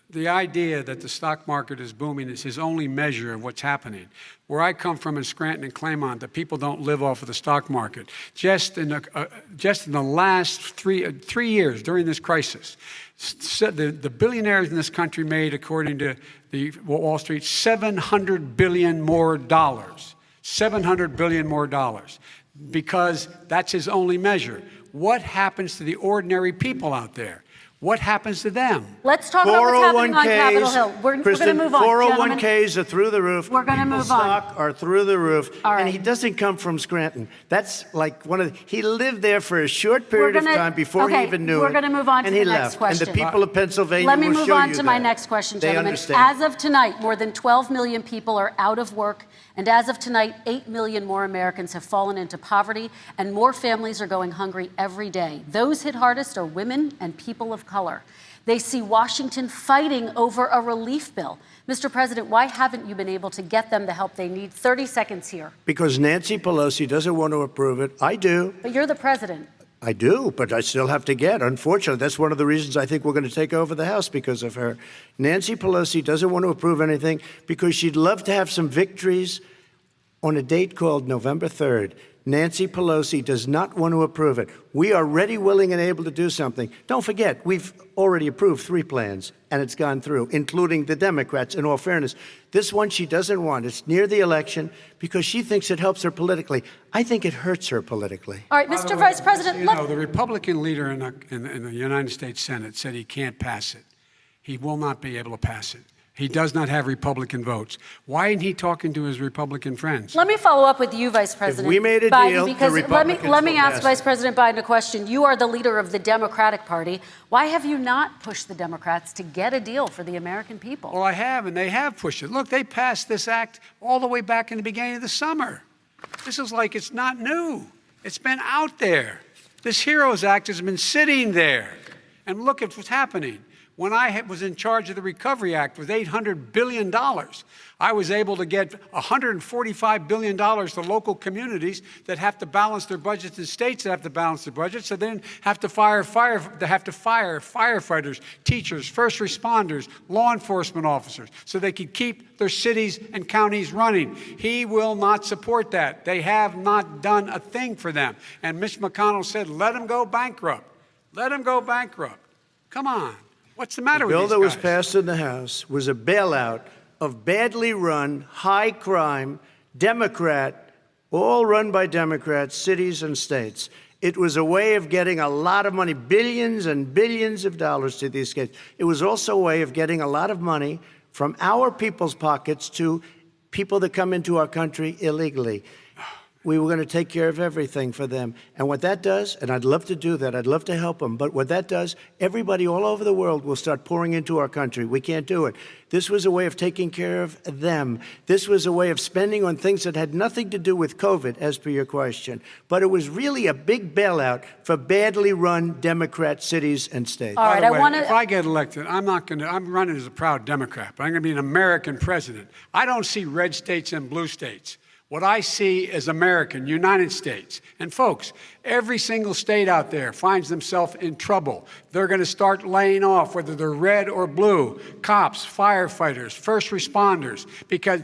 the idea that the stock market is booming is his only measure of what's happening. Where I come from in Scranton and Claymont, the people don't live off of the stock market. Just in the last three years during this crisis, the billionaires in this country made, according to the Wall Street, $700 billion more. $700 billion more, because that's his only measure. What happens to the ordinary people out there? What happens to them? Let's talk about what's happening on Capitol Hill. We're going to move on, 401ks are through the roof. We're going to move on. Stock are through the roof. All right. And he doesn't come from Scranton. That's like he lived there for a short period of time before he even knew it. We're going to move on to and the he next left. question. And the people of Pennsylvania Let me will move show on you to my that. next question, They gentlemen. understand. As of tonight, more than 12 million people are out of work. And as of tonight, 8 million more Americans have fallen into poverty, and more families are going hungry every day. Those hit hardest are women and people of color. They see Washington fighting over a relief bill. Mr. President, why haven't you been able to get them the help they need? 30 seconds here. Because Nancy Pelosi doesn't want to approve it. I do. But you're the president. I do, but I still have to get. Unfortunately, that's one of the reasons I think we're going to take over the House, because of her. Nancy Pelosi doesn't want to approve anything because she'd love to have some victories on a date called November 3rd. Nancy Pelosi does not want to approve it. We are ready, willing, and able to do something. Don't forget, we've already approved 3 plans, and it's gone through, including the Democrats, in all fairness. This one she doesn't want. It's near the election because she thinks it helps her politically. I think it hurts her politically. All right, Mr. Vice President. You know, the Republican leader in the United States Senate said he can't pass it. He will not be able to pass it. He does not have Republican votes. Why isn't he talking to his Republican friends? Let me follow up with you, Vice President we made a Biden, deal, the because Republicans let me will ask pass Vice it. President Biden a question. You are the leader of the Democratic Party. Why have you not pushed the Democrats to get a deal for the American people? Well, I have, and they have pushed it. Look, they passed this act all the way back in the beginning of the summer. This is like it's not new. It's been out there. This HEROES Act has been sitting there. And look at what's happening. When I was in charge of the Recovery Act with $800 billion, I was able to get $145 billion to local communities that have to balance their budgets and states that have to balance their budgets, so then have to fire firefighters, teachers, first responders, law enforcement officers, so they could keep their cities and counties running. He will not support that. They have not done a thing for them. And Mitch McConnell said, let them go bankrupt. Let them go bankrupt. Come on. What's the matter with these guys? The bill that was passed in the House was a bailout of badly run, high-crime, Democrat, all run by Democrats, cities and states. It was a way of getting a lot of money, billions and billions of dollars to these states. It was also a way of getting a lot of money from our people's pockets to people that come into our country illegally. We were going to take care of everything for them. And what that does, and I'd love to do that, I'd love to help them, but what that does, everybody all over the world will start pouring into our country. We can't do it. This was a way of taking care of them. This was a way of spending on things that had nothing to do with COVID, as per your question. But it was really a big bailout for badly run Democrat cities and states. All right, By the way, I want to. if I get elected, I'm running as a proud Democrat, but I'm going to be an American president. I don't see red states and blue states. What I see is American, United States. And folks, every single state out there finds themselves in trouble. They're going to start laying off, whether they're red or blue, cops, firefighters, first responders,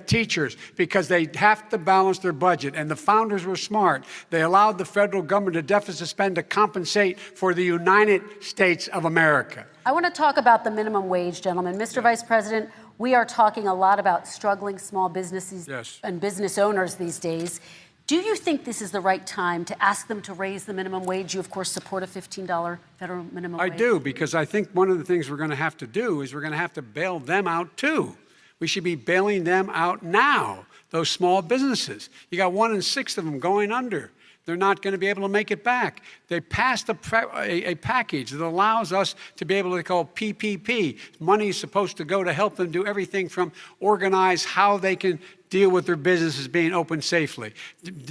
teachers, because they have to balance their budget. And the founders were smart. They allowed the federal government to deficit spend to compensate for the United States of America. I want to talk about the minimum wage, gentlemen. Mr. Vice President, we are talking a lot about struggling small businesses and business owners these days. Do you think this is the right time to ask them to raise the minimum wage? You, of course, support a $15 federal minimum wage. I do, because I think one of the things we're going to have to do is we're going to have to bail them out, too. We should be bailing them out now, those small businesses. You got 1 in 6 of them going under. They're not going to be able to make it back. They passed a package that allows us to be able to call PPP. Money is supposed to go to help them do everything from organize how they can deal with their businesses being open safely.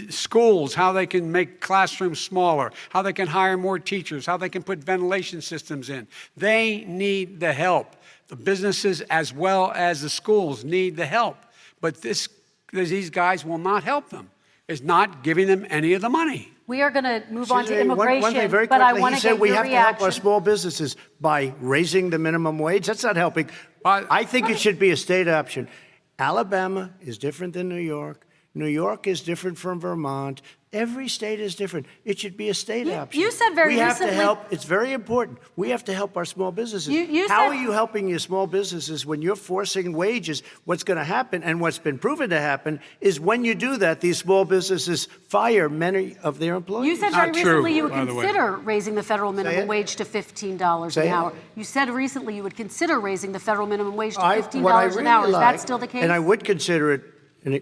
Schools, how they can make classrooms smaller, how they can hire more teachers, how they can put ventilation systems in. They need the help. The businesses as well as the schools need the help. But these guys will not help them. Is not giving them any of the money. We are going to move on to immigration, one thing very but I quickly, want he to get said we your have to help our reaction. small businesses by raising the minimum wage. That's not helping. I think it should be a state option. Alabama is different than New York. New York is different from Vermont. Every state is different. It should be a state option. You said very we have recently. to help. It's very important. We have to help our small businesses. How are you helping your small businesses when you're forcing wages? What's going to happen, and what's been proven to happen, is when you do that, these small businesses fire many of their employees. You said very recently you would by the way. consider raising the federal minimum wage to $15 an hour. You said recently you would consider raising the federal minimum wage to $15 an hour. Is that still the case? And I would consider it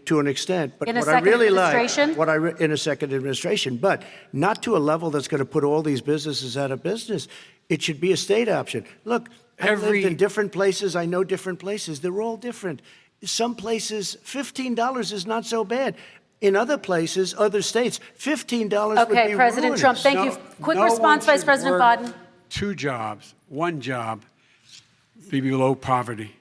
to an extent, but in a what I second really administration? like, in a second administration, but not to a level that's going to put all these businesses out of business. It should be a state option. Look, I've lived in different places. I know different places. They're all different. Some places, $15 is not so bad. In other places, other states, $15 would be Okay, President ruinous. Trump, thank you. Quick response, Vice President Bodden. 2 jobs, 1 job, be below poverty.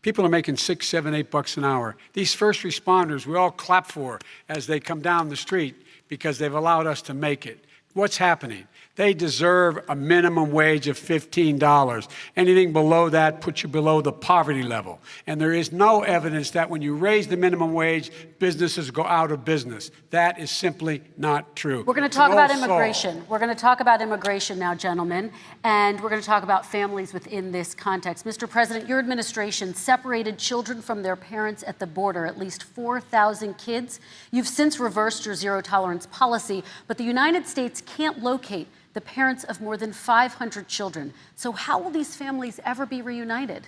People are making $6, $7, $8 an hour. These first responders, we all clap for as they come down the street because they've allowed us to make it. What's happening? They deserve a minimum wage of $15. Anything below that puts you below the poverty level. And there is no evidence that when you raise the minimum wage, businesses go out of business. That is simply not true. We're going to talk about immigration. We're going to talk about immigration now, gentlemen, and we're going to talk about families within this context. Mr. President, your administration separated children from their parents at the border, at least 4,000 kids. You've since reversed your zero-tolerance policy, but the United States can't locate the parents of more than 500 children. So how will these families ever be reunited?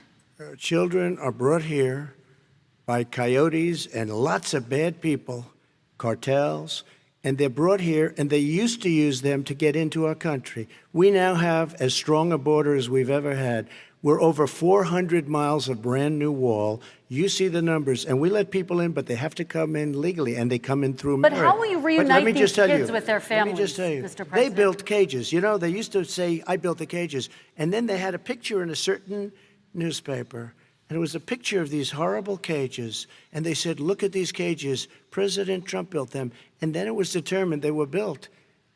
Children are brought here by coyotes and lots of bad people, cartels, and they're brought here, and they used to use them to get into our country. We now have as strong a border as we've ever had. We're over 400 miles of brand new wall. You see the numbers, and we let people in, but they have to come in legally, and they come in through But merit. how will you But let reunite me these just tell kids you, with their Let me just families, tell you, Mr. they President? built cages. You know, they used to say, I built the cages, and then they had a picture in a certain newspaper, and it was a picture of these horrible cages, and they said, look at these cages. President Trump built them, and then it was determined they were built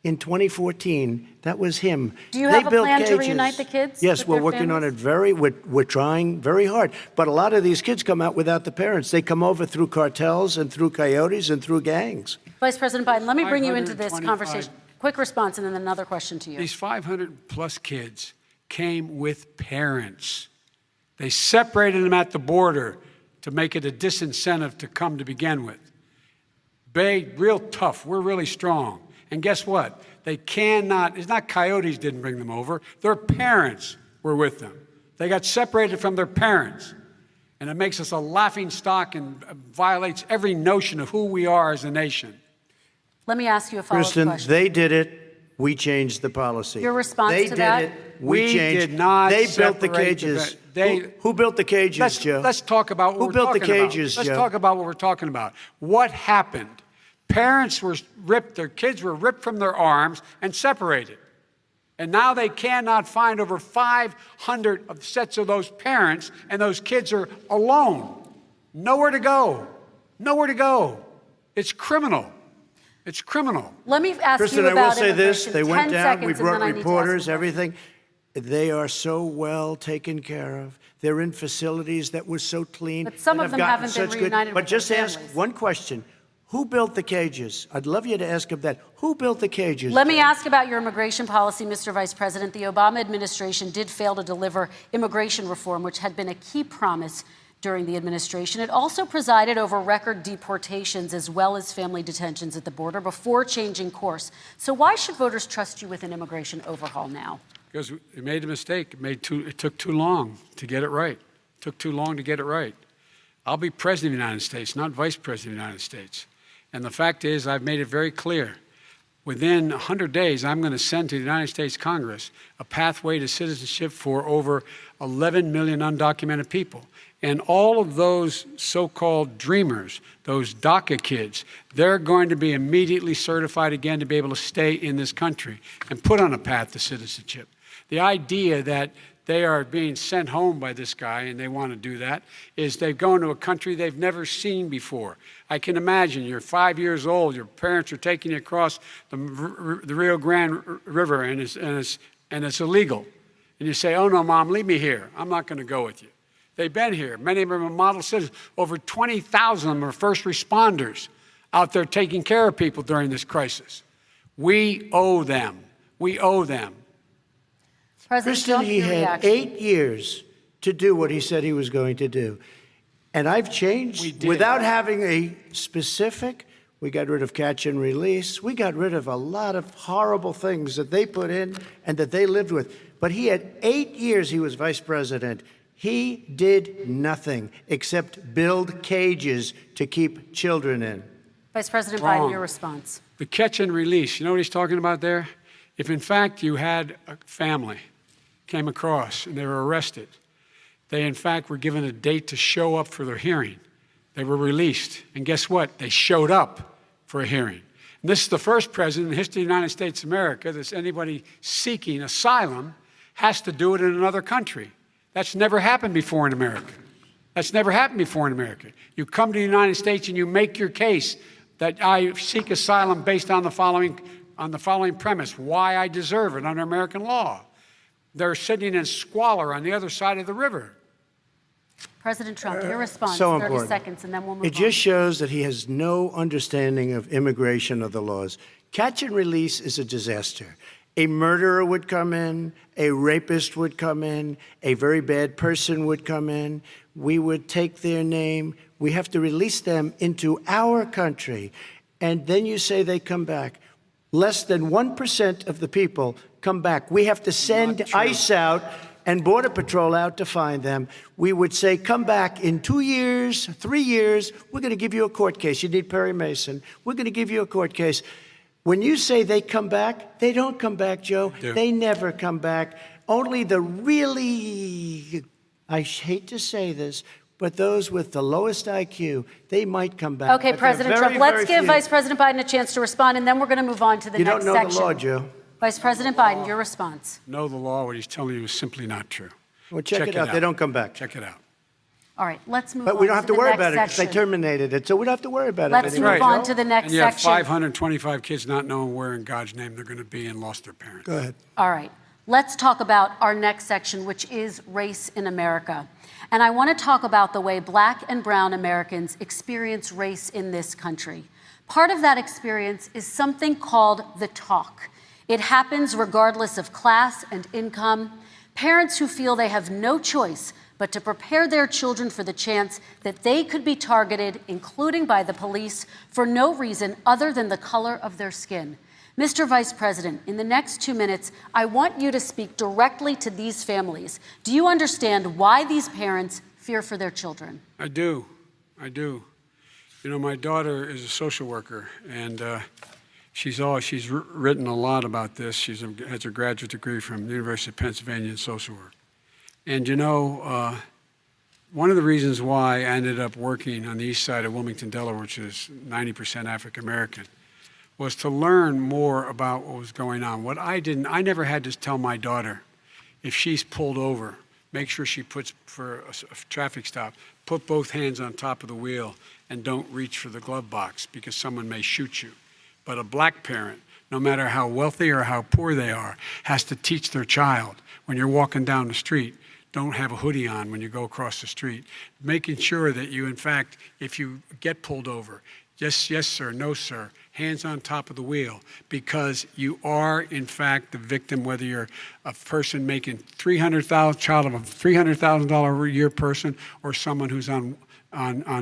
in 2014. That was him. Do you They have a built plan to cages. reunite the kids Yes, with we're their working on families? it we're trying very hard. But a lot of these kids come out without the parents. They come over through cartels and through coyotes and through gangs. Vice President Biden, let me bring you into this 525 conversation. Quick response and then another question to you. These 500-plus kids came with parents. They separated them at the border to make it a disincentive to come to begin with. Real tough. We're really strong. And guess what? They cannot, it's not coyotes didn't bring them over. Their parents were with them. They got separated from their parents. And it makes us a laughing stock and violates every notion of who we are as a nation. Let me ask you a follow-up Kristen, question. they did it. We changed the policy. Your response they to that? They did it. We changed. did not They built the separate cages. they- Who built the cages, Joe? Let's talk about what Who we're built the talking about. cages, Let's Joe? talk about what we're talking about. What happened? Parents were ripped, their kids were ripped from their arms and separated. And now they cannot find over 500 of sets of those parents, and those kids are alone. Nowhere to go. Nowhere to go. It's criminal. It's criminal. Let me ask Kristen, you I will about say this. immigration. They went 10 down. seconds, We and brought then I need to ask reporters, you a question. everything. They are so well taken care of. They're in facilities that were so clean. But some that of have them gotten haven't been such reunited But with their just ask families. one question. Who built the cages? I'd love you to ask him that. Who built the cages? Let me ask about your immigration policy, Mr. Vice President. The Obama administration did fail to deliver immigration reform, which had been a key promise during the administration. It also presided over record deportations as well as family detentions at the border before changing course. So why should voters trust you with an immigration overhaul now? Because we made a mistake. It took too long to get it right. It took too long to get it right. I'll be president of the United States, not vice president of the United States. And the fact is, I've made it very clear. Within 100 days, I'm going to send to the United States Congress a pathway to citizenship for over 11 million undocumented people. And all of those so-called dreamers, those DACA kids, they're going to be immediately certified again to be able to stay in this country and put on a path to citizenship. The idea that they are being sent home by this guy, and they want to do that, is they've gone to a country they've never seen before. I can imagine you're 5 years old, your parents are taking you across the Rio Grande River, and it's illegal. And you say, oh, no, Mom, leave me here. I'm not going to go with you. They've been here. Many of them are model citizens. Over 20,000 of them are first responders out there taking care of people during this crisis. We owe them. We owe them. President Kristen, Trump, he your had reaction. 8 years to do what he said he was going to do. And I've changed We did. without having a specific. We got rid of catch and release. We got rid of a lot of horrible things that they put in and that they lived with. But he had 8 years he was vice president. He did nothing except build cages to keep children in. Vice President Wrong. Biden, your response. The catch and release, you know what he's talking about there? If in fact you had a family came across and they were arrested, they in fact were given a date to show up for their hearing. They were released. And guess what? They showed up for a hearing. And this is the first president in the history of the United States of America that anybody seeking asylum has to do it in another country. That's never happened before in America. That's never happened before in America. You come to the United States and you make your case that I seek asylum based on the following premise, why I deserve it under American law. They're sitting in squalor on the other side of the river. President Trump, your response, So 30 important. seconds, and then we'll move It just shows that he has no understanding of immigration or the laws. Catch and release is a disaster. A murderer would come in, a rapist would come in, a very bad person would come in. We would take their name. We have to release them into our country. And then you say they come back. Less than 1% of the people come back. We have to send ICE out and Border Patrol out to find them. We would say, come back in 2 years, 3 years. We're going to give you a court case. You need Perry Mason. We're going to give you a court case. When you say they come back, they don't come back, Joe. do. They never come back. Only the really, I hate to say this, but those with the lowest IQ, they might come back. Okay, But they're President very, Trump, let's very give few. Vice President Biden a chance to respond, and then we're going to move on to the You next don't know section. the law, Joe. Vice President Biden, your response. Know the law, what he's telling you is simply not true. Well, check it out. They don't come back. Check it out. All right, let's move on But we don't have to to the worry next about it because they section. terminated it, so we don't have to worry about it Let's anymore. move on to the next And you have section. 525 kids not knowing where in God's name they're going to be and lost their parents. Go ahead. All right, let's talk about our next section, which is race in America. And I want to talk about the way Black and brown Americans experience race in this country. Part of that experience is something called the talk. It happens regardless of class and income. Parents who feel they have no choice but to prepare their children for the chance that they could be targeted, including by the police, for no reason other than the color of their skin. Mr. Vice President, in the next 2 minutes, I want you to speak directly to these families. Do you understand why these parents fear for their children? I do. I do. You know, my daughter is a social worker, and she's written a lot about this. She has a graduate degree from the University of Pennsylvania in social work. And you know, one of the reasons why I ended up working on the east side of Wilmington, Delaware, which is 90% African American, was to learn more about what was going on. I never had to tell my daughter, if she's pulled over, make sure she puts, for a traffic stop, put both hands on top of the wheel and don't reach for the glove box because someone may shoot you. But a black parent, no matter how wealthy or how poor they are, has to teach their child when you're walking down the street, don't have a hoodie on when you go across the street. Making sure that you, in fact, if you get pulled over, yes, sir, no, sir, hands on top of the wheel, because you are, in fact, the victim, whether you're a person making child of a $300,000 a year person or someone who's on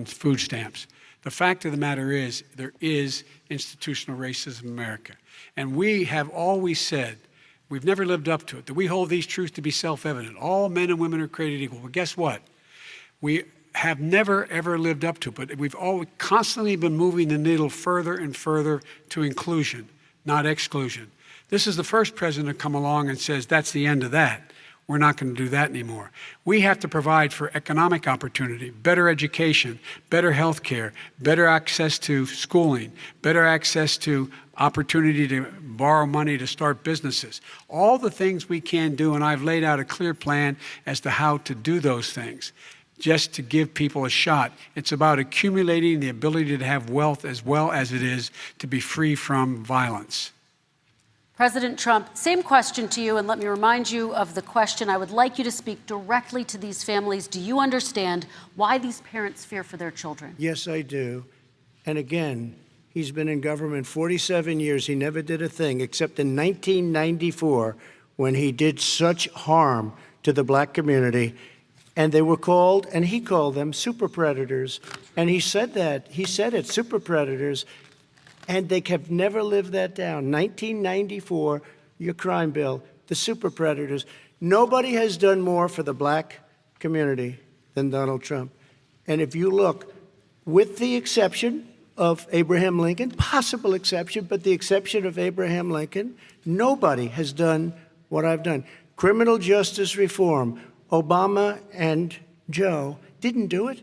food stamps. The fact of the matter is, there is institutional racism in America. And we have always said, we've never lived up to it, that we hold these truths to be self-evident. All men and women are created equal. Well, guess what? We have never, ever lived up to it, but we've always constantly been moving the needle further and further to inclusion, not exclusion. This is the first president to come along and says, that's the end of that. We're not going to do that anymore. We have to provide for economic opportunity, better education, better health care, better access to schooling, better access to opportunity to borrow money to start businesses. All the things we can do, and I've laid out a clear plan as to how to do those things, just to give people a shot. It's about accumulating the ability to have wealth as well as it is to be free from violence. President Trump, same question to you, and let me remind you of the question. I would like you to speak directly to these families. Do you understand why these parents fear for their children? Yes, I do. And again, he's been in government 47 years. He never did a thing except in 1994 when he did such harm to the black community. And they were called, and he called them super predators. And he said that. He said it, super predators. And they have never lived that down. 1994, your crime bill, the super predators. Nobody has done more for the black community than Donald Trump. And if you look, with the exception of Abraham Lincoln, possible exception, but the exception of Abraham Lincoln, nobody has done what I've done. Criminal justice reform, Obama and Joe didn't do it.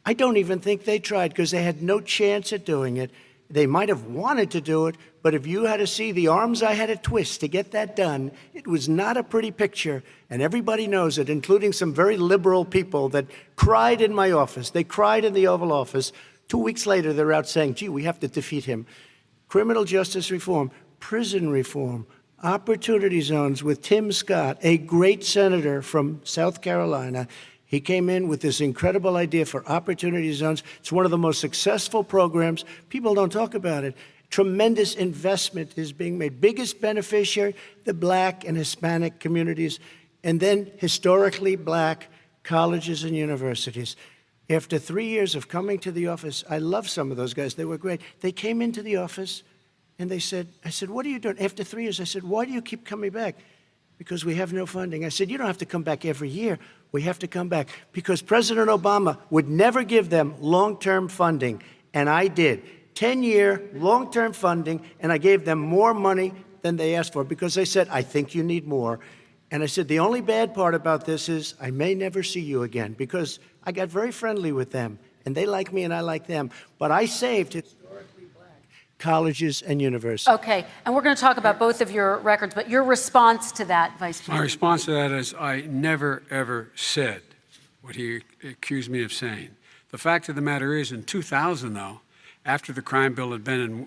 I don't even think they tried because they had no chance at doing it. They might have wanted to do it, but if you had to see the arms I had to twist to get that done, it was not a pretty picture, and everybody knows it, including some very liberal people that cried in my office. They cried in the Oval Office. 2 weeks later, they're out saying, gee, we have to defeat him. Criminal justice reform, prison reform, opportunity zones with Tim Scott, a great senator from South Carolina. He came in with this incredible idea for opportunity zones. It's one of the most successful programs. People don't talk about it. Tremendous investment is being made. Biggest beneficiary, the black and Hispanic communities, and then historically black colleges and universities. After 3 years of coming to the office, I love some of those guys. They were great. They came into the office and they said, I said, what are you doing? After 3 years, I said, why do you keep coming back? Because we have no funding. I said, you don't have to come back every year. We have to come back because President Obama would never give them long-term funding, and I did. 10-year, long-term funding, and I gave them more money than they asked for because they said, I think you need more. And I said, the only bad part about this is I may never see you again because I got very friendly with them, and they like me and I like them. But I saved historically black colleges and universities. Okay, and we're going to talk about both of your records, but your response to that, Vice President? My response to that is I never, ever said what he accused me of saying. The fact of the matter is, in 2000, though, after the crime bill had been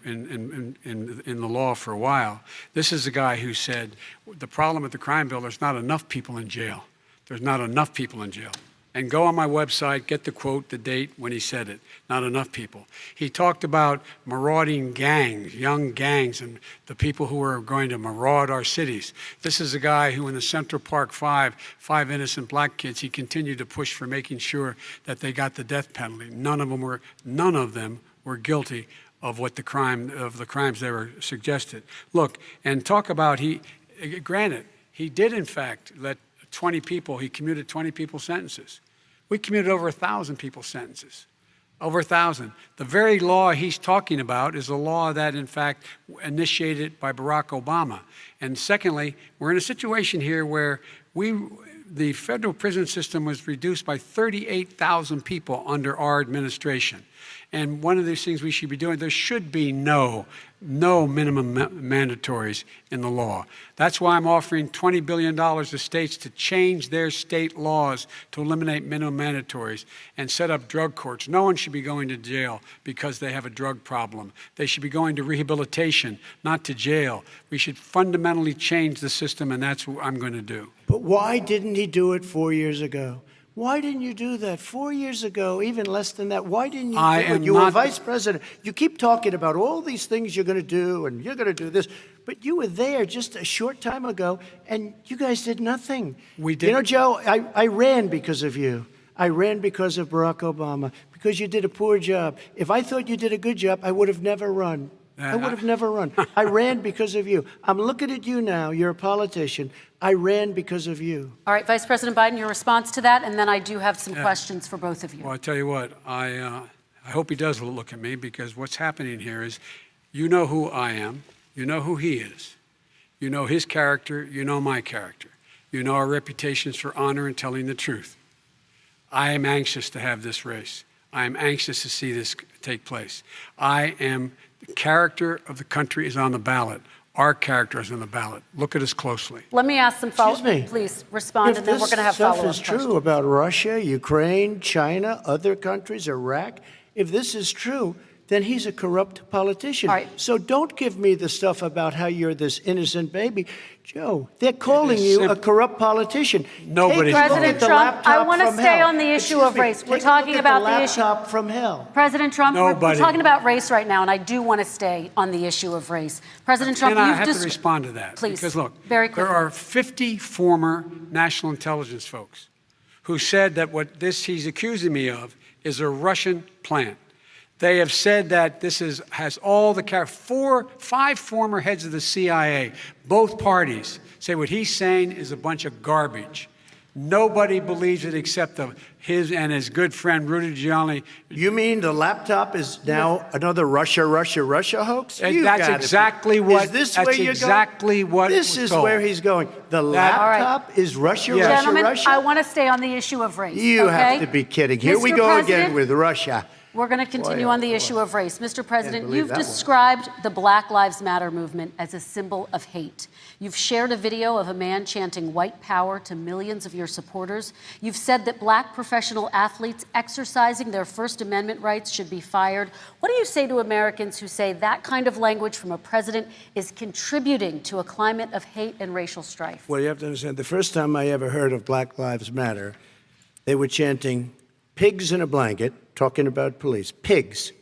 in the law for a while, this is a guy who said, the problem with the crime bill, there's not enough people in jail. There's not enough people in jail. And go on my website, get the quote, the date when he said it. Not enough people. He talked about marauding gangs, young gangs, and the people who are going to maraud our cities. This is a guy who in the Central Park five innocent black kids, he continued to push for making sure that they got the death penalty. None of them were guilty of the crimes they were suggested. Look, and talk about granted, he did in fact let 20 people, he commuted 20 people's sentences. We commuted over 1,000 people's sentences. Over 1,000. The very law he's talking about is a law that, in fact, initiated by Barack Obama. And secondly, we're in a situation here where the federal prison system was reduced by 38,000 people under our administration. And one of these things we should be doing, there should be no minimum mandatories in the law. That's why I'm offering $20 billion to states to change their state laws to eliminate minimum mandatories and set up drug courts. No one should be going to jail because they have a drug problem. They should be going to rehabilitation, not to jail. We should fundamentally change the system, and that's what I'm going to do. But why didn't he do it 4 years ago? Why didn't you do that 4 years ago, even less than that? Why didn't you do it? You were vice president. You keep talking about all these things you're going to do, and you're going to do this. But you were there just a short time ago, and you guys did nothing. We did. You know, Joe, I ran because of you. I ran because of Barack Obama, because you did a poor job. If I thought you did a good job, I would have never run. I would have never run. I ran because of you. I'm looking at you now. You're a politician. I ran because of you. All right, Vice President Biden, your response to that, and then I do have some questions for both of you. Well, I tell you what, I hope he does look at me, because what's happening here is, you know who I am, you know who he is, you know his character, you know my character, you know our reputations for honor and telling the truth. I am anxious to have this race. I am anxious to see this take place. The character of the country is on the ballot. Our character is on the ballot. Look at us closely. Let me ask some follow-up. Please respond, and then we're going to have follow-up questions. If this stuff is true about Russia, Ukraine, China, other countries, Iraq, if this is true, then he's a corrupt politician. All right. So don't give me the stuff about how you're this innocent baby. Joe, they're calling you a corrupt politician. Nobody. President Trump, I want to stay on the issue of race. We're talking about the issue. Laptop from hell. President Trump, we're Nobody. talking about race right now, and I do want to stay on the issue of race. President Trump, And I you've have just to respond to that. Please, Because look, very quickly. there are 50 former national intelligence folks who said that what he's accusing me of is a Russian plant. They have said that this has all the five former heads of the CIA, both parties, say what he's saying is a bunch of garbage. Nobody believes it except his and his good friend Rudy Giuliani. You mean the laptop is now another Russia hoax? That's exactly what. Is this that's where you're exactly going? what. This is told. where he's going. The laptop is Russia, Yes. Gentlemen, Russia. I want to stay on the issue of race. You okay? have to be kidding. Here we Mr. go President, again with Russia. We're going to continue on the issue of race. Mr. President, believe you've that one. described the Black Lives Matter movement as a symbol of hate. You've shared a video of a man chanting white power to millions of your supporters. You've said that black professional athletes exercising their First Amendment rights should be fired. What do you say to Americans who say that kind of language from a president is contributing to a climate of hate and racial strife? Well, you have to understand, the first time I ever heard of Black Lives Matter, they were chanting pigs in a blanket, talking about police. Pigs,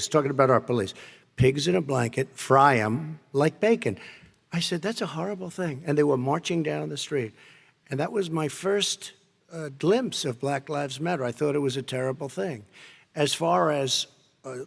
talking about our police. Pigs in a blanket, fry them like bacon. I said, that's a horrible thing. And they were marching down the street. And that was my first glimpse of Black Lives Matter. I thought it was a terrible thing. As far as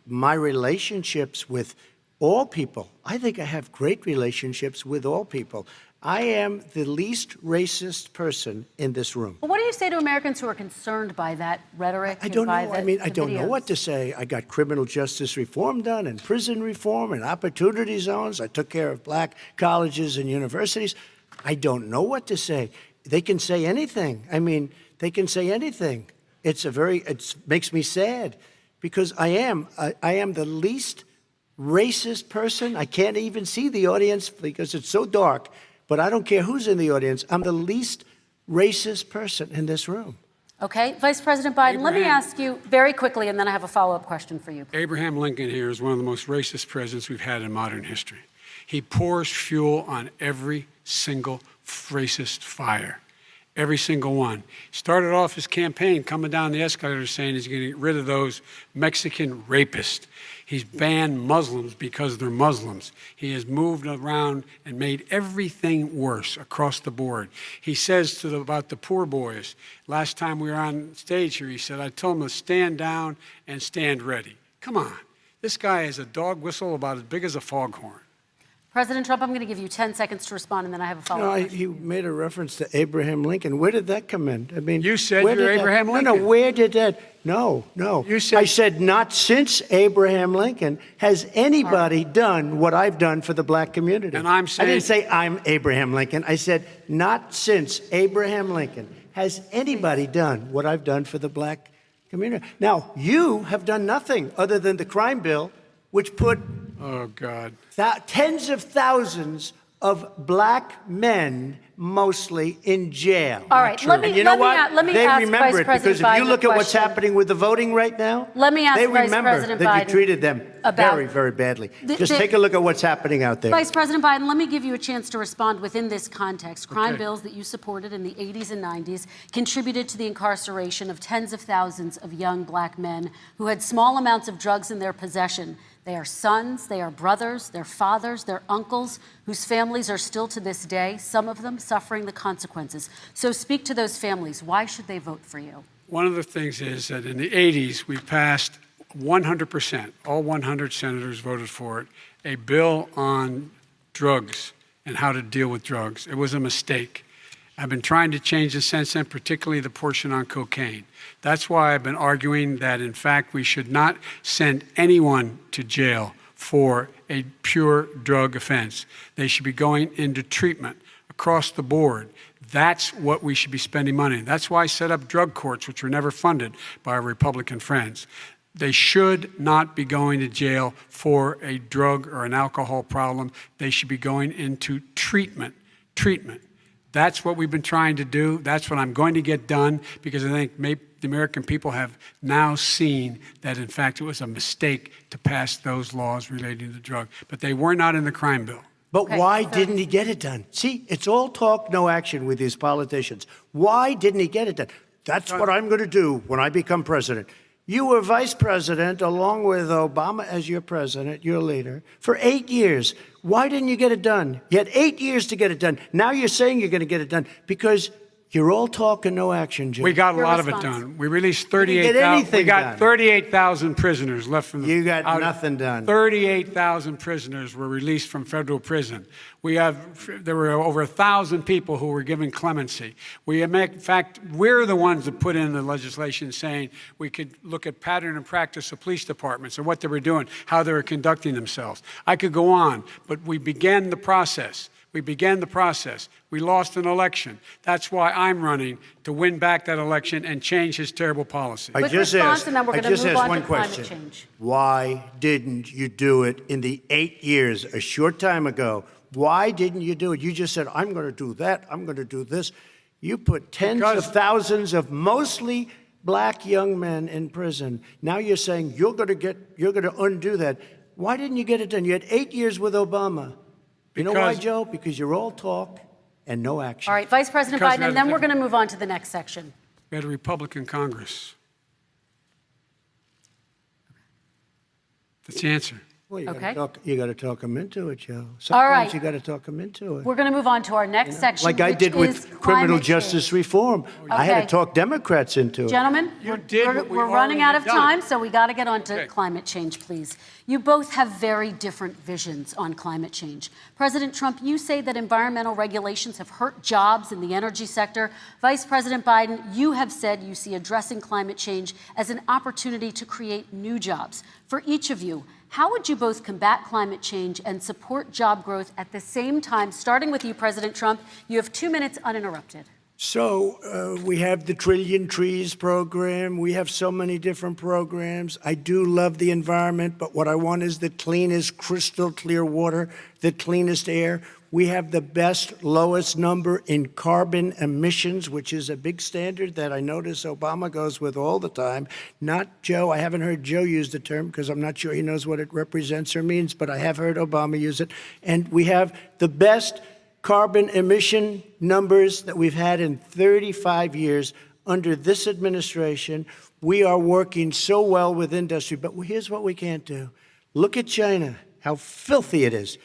my relationships with all people, I think I have great relationships with all people. I am the least racist person in this room. Well, what do you say to Americans who are concerned by that rhetoric? I don't know. and by I mean, I the don't know what videos? to say. I got criminal justice reform done and prison reform and opportunity zones. I took care of black colleges and universities. I don't know what to say. They can say anything. I mean, they can say anything. It makes me sad because I am the least racist person. I can't even see the audience because it's so dark, but I don't care who's in the audience. I'm the least racist person in this room. Okay, Vice President Biden, let me Abraham- ask you very quickly, and then I have a follow-up question for you. Abraham Lincoln here is one of the most racist presidents we've had in modern history. He pours fuel on every single racist fire. Every single one. Started off his campaign coming down the escalator saying he's going to get rid of those Mexican rapists. He's banned Muslims because they're Muslims. He has moved around and made everything worse across the board. He says about the poor boys, last time we were on stage here, he said, I told them to stand down and stand ready. Come on. This guy has a dog whistle about as big as a foghorn. President Trump, I'm going to give you 10 seconds to respond, and then I have a You follow-up know, question. he made a reference to Abraham Lincoln. Where did that come in? I mean, You said where you're did that- Abraham No, Lincoln. where did that? No. You said- I said not since Abraham Lincoln has anybody done what I've done for the black community. And I'm I saying- didn't say I'm Abraham Lincoln. I said not since Abraham Lincoln has anybody done what I've done for the black community. Now, you have done nothing other than the crime bill, which put Oh, God. tens of thousands of black men, mostly, in jail. All right, let me, And you know let me, what? a- let me they ask remember Vice it President because if you Biden look a at what's question. happening with the voting right now, Let me ask they Vice remember President that Biden you treated them about- very, very badly. The- Just the- take a look at what's happening out there. Vice President Biden, let me give you a chance to respond within this context. Crime Okay. bills that you supported in the 80s and 90s contributed to the incarceration of tens of thousands of young black men who had small amounts of drugs in their possession. They are sons, they are brothers, they're fathers, they're uncles, whose families are still to this day, some of them suffering the consequences. So speak to those families. Why should they vote for you? One of the things is that in the 80s, we passed 100%, all 100 senators voted for it, a bill on drugs and how to deal with drugs. It was a mistake. I've been trying to change the since then, particularly the portion on cocaine. That's why I've been arguing that, in fact, we should not send anyone to jail for a pure drug offense. They should be going into treatment across the board. That's what we should be spending money on. That's why I set up drug courts, which were never funded by our Republican friends. They should not be going to jail for a drug or an alcohol problem. They should be going into treatment. That's what we've been trying to do. That's what I'm going to get done because I think maybe the American people have now seen that, in fact, it was a mistake to pass those laws relating to drug. But they were not in the crime bill. But Okay, why so- didn't he get it done? See, it's all talk, no action with these politicians. Why didn't he get it done? That's what I'm going to do when I become president. You were vice president along with Obama as your president, your leader, for 8 years. Why didn't you get it done? You had 8 years to get it done. Now you're saying you're going to get it done because you're all talk and no action, Jim. We got a Your lot of it response. done. We released didn't get 38,000. We anything got done. 38,000 prisoners left from the. You got nothing done. 38,000 prisoners were released from federal prison. There were over 1,000 people who were given clemency. In fact, we're the ones that put in the legislation saying we could look at pattern and practice of police departments and what they were doing, how they were conducting themselves. I could go on, but we began the process. We lost an election. That's why I'm running to win back that election and change his terrible policy. I Quick just response, asked, and then we're I gonna just move asked on to one climate question. change. Why didn't you do it in the 8 years, a short time ago? Why didn't you do it? You just said, I'm going to do that, I'm going to do this. You put tens Because- of thousands of mostly black young men in prison. Now you're saying you're going to undo that. Why didn't you get it done? You had 8 years with Obama. You know why, Because- Joe? Because you're all talk and no action. All right, Vice President Because Biden, and then we're going to move on to the next section. We had a Republican Congress. That's the answer. Well, Okay. You got to talk them into it, Joe. All Sometimes right. you got to talk them into it. We're going to move on to our next section, Like I which did is with criminal climate justice change. reform. I had Okay. to talk Democrats into it. Gentlemen, You did what we we're running out of already done. time, so we got to get on to Okay. climate change, please. You both have very different visions on climate change. President Trump, you say that environmental regulations have hurt jobs in the energy sector. Vice President Biden, you have said you see addressing climate change as an opportunity to create new jobs. For each of you, how would you both combat climate change and support job growth at the same time? Starting with you, President Trump, you have 2 minutes uninterrupted. So we have the Trillion Trees program. We have so many different programs. I do love the environment, but what I want is the cleanest, crystal clear water, the cleanest air. We have the best, lowest number in carbon emissions, which is a big standard that I notice Obama goes with all the time. Not Joe. I haven't heard Joe use the term because I'm not sure he knows what it represents or means, but I have heard Obama use it. And we have the best carbon emission numbers that we've had in 35 years under this administration. We are working so well with industry, but here's what we can't do. Look at China, how filthy it is.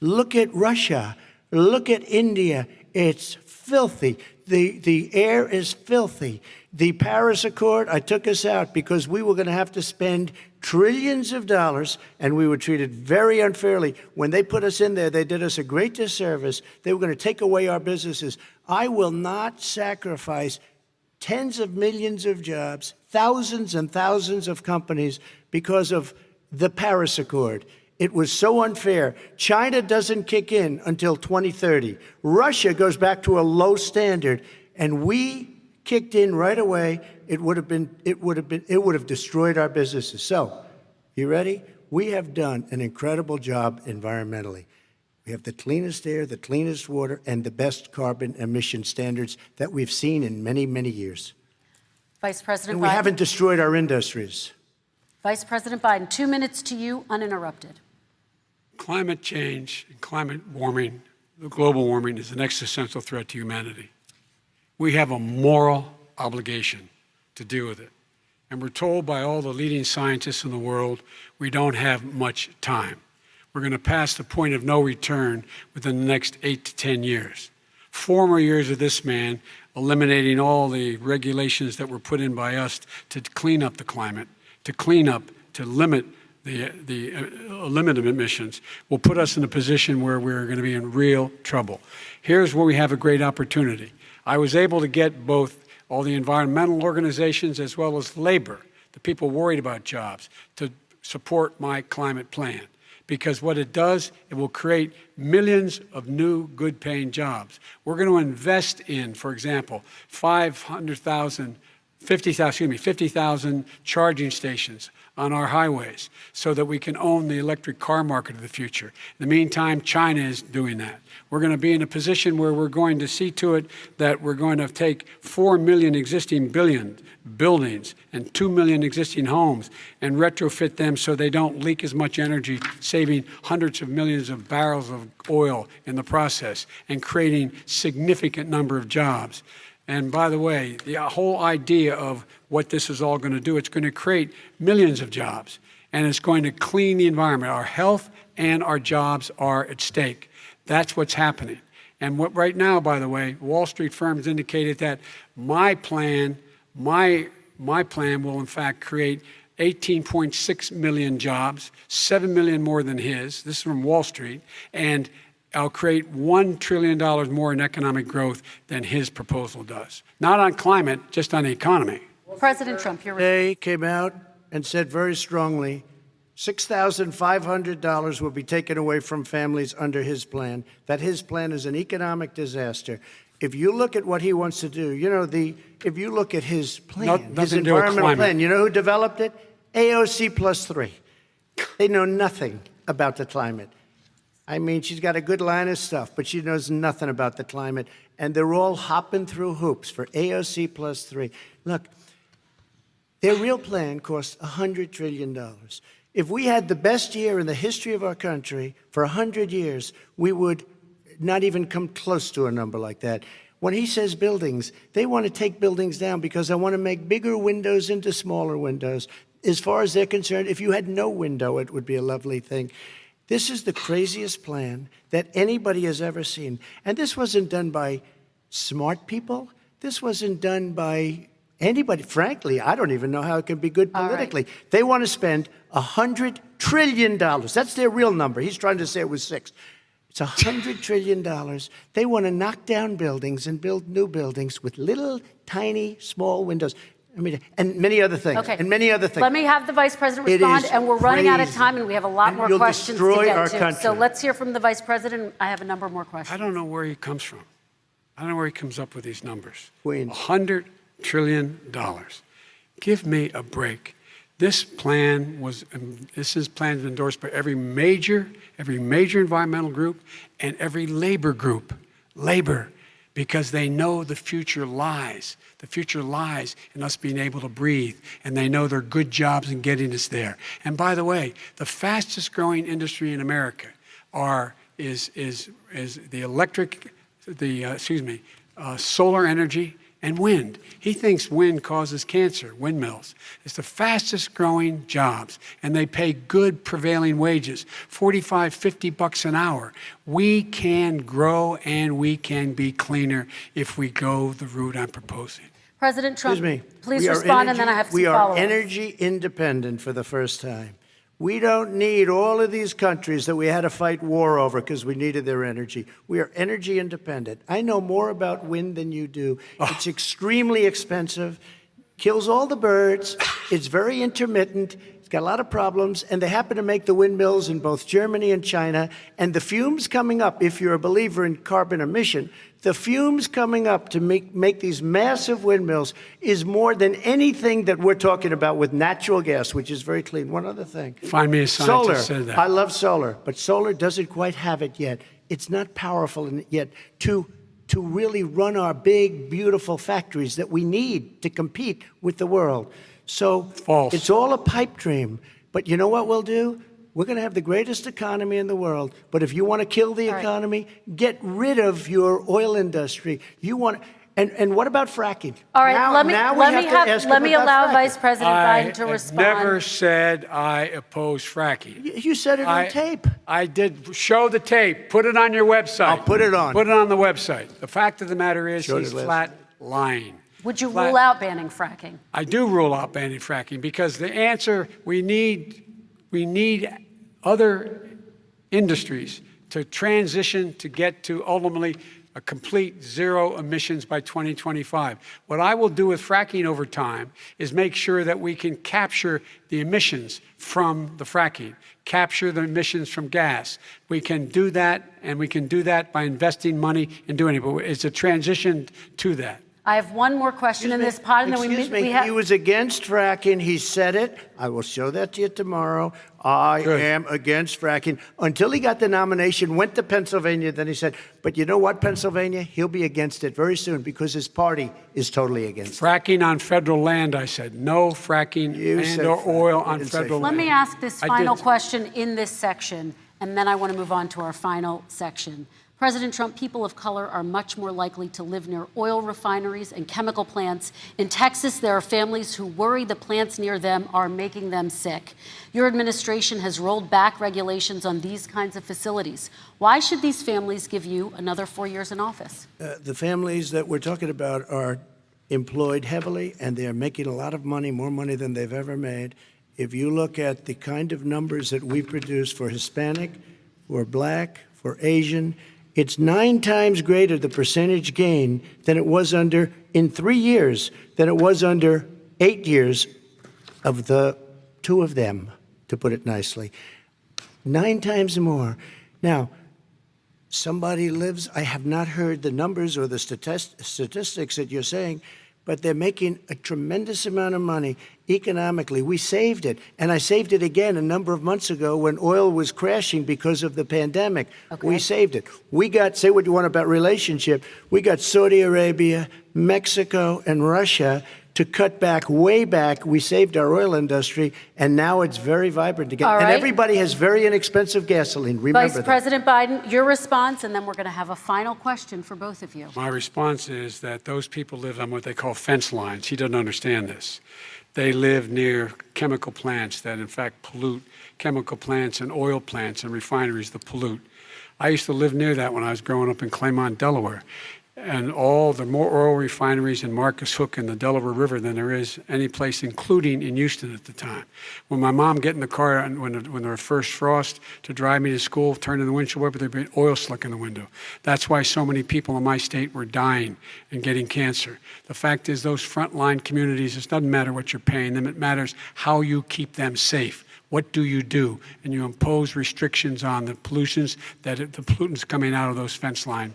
Look at Russia. Look at India. It's filthy. The air is filthy. The Paris Accord, I took us out because we were going to have to spend trillions of dollars, and we were treated very unfairly. When they put us in there, they did us a great disservice. They were going to take away our businesses. I will not sacrifice tens of millions of jobs, thousands and thousands of companies because of the Paris Accord. It was so unfair. China doesn't kick in until 2030. Russia goes back to a low standard, and we kicked in right away. It would have destroyed our businesses. So, you ready? We have done an incredible job environmentally. We have the cleanest air, the cleanest water, and the best carbon emission standards that we've seen in many, many years. Vice President And we Biden. haven't destroyed our industries. Vice President Biden, 2 minutes to you, uninterrupted. Climate change and climate warming, the global warming, is an existential threat to humanity. We have a moral obligation to deal with it. And we're told by all the leading scientists in the world we don't have much time. We're going to pass the point of no return within the next 8 to 10 years. 4 more years of this man eliminating all the regulations that were put in by us to clean up the climate, to limit the limit of emissions will put us in a position where we're going to be in real trouble. Here's where we have a great opportunity. I was able to get both all the environmental organizations as well as labor, the people worried about jobs, to support my climate plan. Because what it does, it will create millions of new good-paying jobs. We're going to invest in, for example, 50,000 charging stations on our highways so that we can own the electric car market of the future. In the meantime, China is doing that. We're going to be in a position where we're going to see to it that we're going to take 4 million existing buildings and 2 million existing homes and retrofit them so they don't leak as much energy, saving hundreds of millions of barrels of oil in the process and creating significant number of jobs. And by the way, the whole idea of what this is all going to do, it's going to create millions of jobs, and it's going to clean the environment. Our health and our jobs are at stake. That's what's happening. And what right now, by the way, Wall Street firms indicated that my plan will in fact create 18.6 million jobs, 7 million more than his. This is from Wall Street. And I'll create $1 trillion more in economic growth than his proposal does. Not on climate, just on the economy. President Trump, you're They came out and said very strongly, $6,500 will be taken away from families under his plan, that his plan is an economic disaster. If you look at what he wants to do, if you look at his plan, his environmental plan, you know who developed it? AOC plus 3. They know nothing about the climate. I mean, she's got a good line of stuff, but she knows nothing about the climate. And they're all hopping through hoops for AOC plus 3. Look, their real plan costs $100 trillion. If we had the best year in the history of our country for 100 years, we would not even come close to a number like that. When he says buildings, they want to take buildings down because they want to make bigger windows into smaller windows. as far as they're concerned, if you had no window, it would be a lovely thing. This is the craziest plan that anybody has ever seen. And this wasn't done by smart people. This wasn't done by anybody. Frankly, I don't even know how it can be good politically. They want to spend $100 trillion. That's their real number. He's trying to say it was 6. It's $100 trillion. They want to knock down buildings and build new buildings with little, tiny, small windows. I mean, and many other things. Okay. And many other things. Let me have the Vice President It respond, is and we're running out of crazy. time, and we have a lot And more you'll questions to destroy get our to. country. So let's hear from the Vice President. I have a number more questions. I don't know where he comes from. I don't know where he comes up with these numbers. Queens. $100 trillion. Give me a break. This plan was, endorsed by every major environmental group and every labor group. Labor, because they know the future lies. The future lies in us being able to breathe, and they know there are good jobs in getting us there. And by the way, the fastest growing industry in America is solar energy and wind. He thinks wind causes cancer, windmills. It's the fastest growing jobs, and they pay good prevailing wages, $45, $50 an hour. We can grow and we can be cleaner if we go the route I'm proposing. President Trump, Excuse me. please We are respond, and then I have some We are follow-ups. energy independent for the first time. We don't need all of these countries that we had to fight war over because we needed their energy. We are energy independent. I know more about wind than you do. It's extremely expensive, kills all the birds, it's very intermittent, it's got a lot of problems, and they happen to make the windmills in both Germany and China. And the fumes coming up, if you're a believer in carbon emission, the fumes coming up to make these massive windmills is more than anything that we're talking about with natural gas, which is very clean. One other thing. Find me a scientist Solar. who said that. I love solar, but solar doesn't quite have it yet. It's not powerful yet to really run our big, beautiful factories that we need to compete with the world. So False. It's all a pipe dream. But you know what we'll do? We're going to have the greatest economy in the world. But if you want to kill the economy, get rid of your oil industry. You want, and what about fracking? All right, Now let me allow allow Vice President Biden to respond. I never said I oppose fracking. You said it on tape. I did. Show the tape. Put it on your website. I'll put it on. Put it on the website. The fact of the matter is Showed he's it last flat lying. Would you Flat- rule out banning fracking? I do rule out banning fracking because the answer, we need other industries to transition to get to ultimately a complete zero emissions by 2025. What I will do with fracking over time is make sure that we can capture the emissions from the fracking, capture the emissions from gas. We can do that, and we can do that by investing money in doing it. But it's a transition to that. I have one more question in this pod, and then we have. He was against fracking. He said it. I will show that to you tomorrow. I am against fracking. Until he got the nomination, went to Pennsylvania, then he said, but you know what, Pennsylvania? He'll be against it very soon because his party is totally against it. Fracking on federal land, I said. No fracking and or oil on federal Let land. me ask this final did. question in this section, and then I want to move on to our final section. President Trump, people of color are much more likely to live near oil refineries and chemical plants. In Texas, there are families who worry the plants near them are making them sick. Your administration has rolled back regulations on these kinds of facilities. Why should these families give you another 4 years in office? The families that we're talking about are employed heavily, and they're making a lot of money, more money than they've ever made. If you look at the kind of numbers that we produce for Hispanic, for Black, for Asian, it's 9 times greater, the percentage gain, than it was in 3 years, than it was under 8 years of the 2 of them, to put it nicely. 9 times more. Now, somebody lives, I have not heard the numbers or the statistics that you're saying, but they're making a tremendous amount of money economically. We saved it. And I saved it again a number of months ago when oil was crashing because of the pandemic. Okay. We saved it. We got, say what you want about relationship, we got Saudi Arabia, Mexico, and Russia to cut back way back. We saved our oil industry, and now it's very vibrant again. All And right. everybody has very inexpensive gasoline. Remember Vice that. President Biden, your response, and then we're going to have a final question for both of you. My response is that those people live on what they call fence lines. He doesn't understand this. They live near chemical plants that, in fact, pollute, chemical plants and oil plants and refineries that pollute. I used to live near that when I was growing up in Claymont, Delaware. And all the more oil refineries in Marcus Hook and the Delaware River than there is any place, including in Houston at the time. When my mom get in the car and when there was first frost to drive me to school, turn in the windshield wiper, there'd be oil slick in the window. That's why so many people in my state were dying and getting cancer. The fact is, those frontline communities, it doesn't matter what you're paying them, it matters how you keep them safe. What do? And you impose restrictions on the pollutions the pollutants coming out of those fence line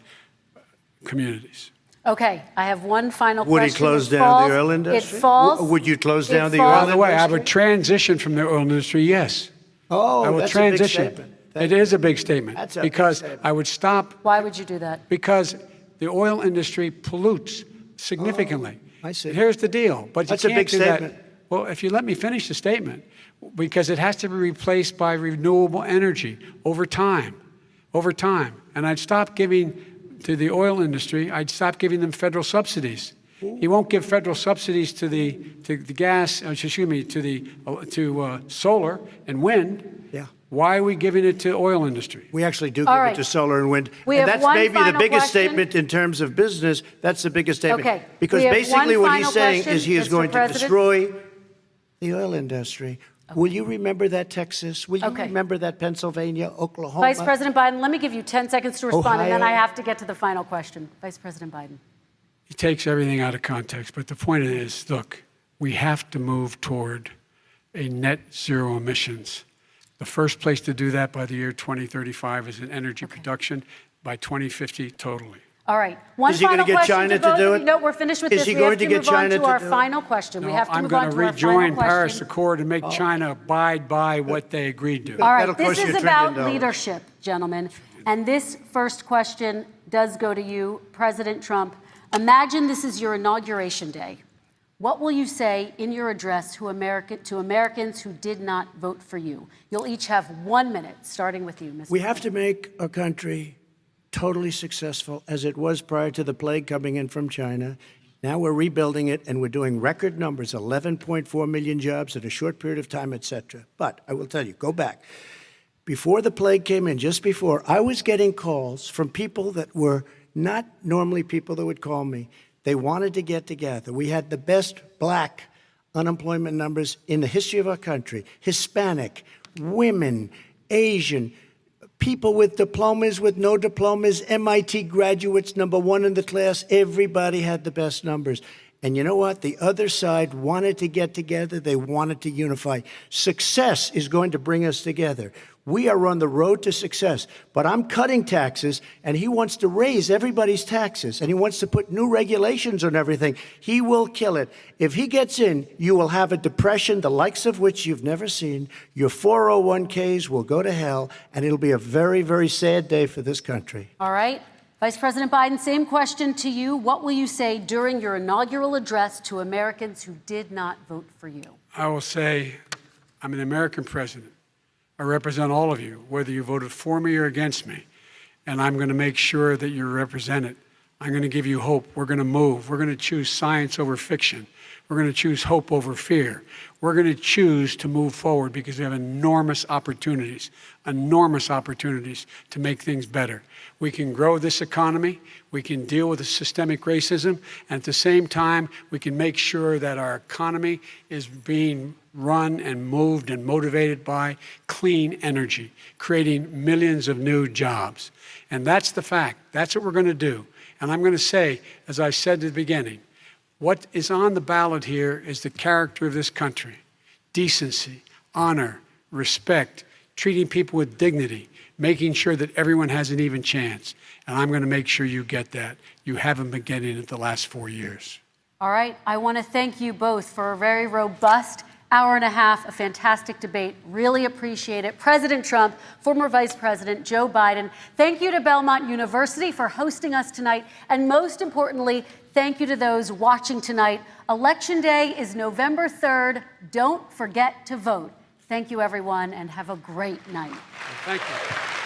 communities. Okay, I have one final Would he question. close It down falls- the oil industry? It falls. Would you close it down the falls- oil By the way, I industry? would transition from the oil industry, yes. Oh, I would that's transition. a big statement. It is a big statement That's a big because statement. I would stop Why would you do that? because the oil industry pollutes significantly. I see. And here's the deal. But That's you a can't big do that. statement. Well, if you let me finish the statement, because it has to be replaced by renewable energy over time. Over time. And I'd stop giving to the oil industry, I'd stop giving them federal subsidies. He won't give federal subsidies to the gas, to solar and wind. Yeah. Why are we giving it to oil industry? We actually do All give right. it to solar and wind. We And have that's one maybe the final biggest question. statement in terms of business. That's the biggest statement. Okay. Because We have basically one what he's final saying question, is he is Mr. going to President. destroy the oil industry. Will you remember that, Texas? Will you Okay. remember that, Pennsylvania, Oklahoma? Vice President Biden, let me give you 10 seconds to respond, and then Ohio. I have to get to the final question. Vice President Biden. He takes everything out of context. But the point is, look, we have to move toward a net zero emissions. The first place to do that by the year 2035 is in energy production, by 2050 totally. All right. One Is he gonna final get question China to both do of you. it? No, we're finished with Is this. he We going have to to get move on China to to our do it? final question. We No, have to I'm move going on to to our final rejoin Paris question. Accord and make China abide by what they agreed to. All right, That'll this cost you is $1 about trillion. leadership, gentlemen. And this first question does go to you, President Trump. Imagine this is your inauguration day. What will you say in your address to Americans who did not vote for you? You'll each have 1 minute, starting with you, Mr. We have to make our country totally successful as it was prior to the plague coming in from China. Now we're rebuilding it, and we're doing record numbers, 11.4 million jobs in a short period of time, et cetera. But I will tell you, go back. Before the plague came in, just before, I was getting calls from people that were not normally people that would call me. They wanted to get together. We had the best black unemployment numbers in the history of our country. Hispanic, women, Asian, people with diplomas, with no diplomas, MIT graduates, #1 in the class. Everybody had the best numbers. And you know what? The other side wanted to get together. They wanted to unify. Success is going to bring us together. We are on the road to success. But I'm cutting taxes, and he wants to raise everybody's taxes, and he wants to put new regulations on everything. He will kill it. If he gets in, you will have a depression, the likes of which you've never seen. Your 401ks will go to hell, and it'll be a very, very sad day for this country. All right. Vice President Biden, same question to you. What will you say during your inaugural address to Americans who did not vote for you? I will say, I'm an American president. I represent all of you, whether you voted for me or against me. And I'm going to make sure that you're represented. I'm going to give you hope. We're going to move. We're going to choose science over fiction. We're going to choose hope over fear. We're going to choose to move forward because we have enormous opportunities to make things better. We can grow this economy. We can deal with the systemic racism. And at the same time, we can make sure that our economy is being run and moved and motivated by clean energy, creating millions of new jobs. And that's the fact. That's what we're going to do. And I'm going to say, as I said at the beginning, what is on the ballot here is the character of this country: decency, honor, respect, treating people with dignity, making sure that everyone has an even chance. And I'm going to make sure you get that. You haven't been getting it the last 4 years. All right. I want to thank you both for a very robust, hour and a half, a fantastic debate. Really appreciate it. President Trump, former Vice President Joe Biden, thank you to Belmont University for hosting us tonight. And most importantly, thank you to those watching tonight. Election Day is November 3rd. Don't forget to vote. Thank you, everyone, and have a great night. Thank you.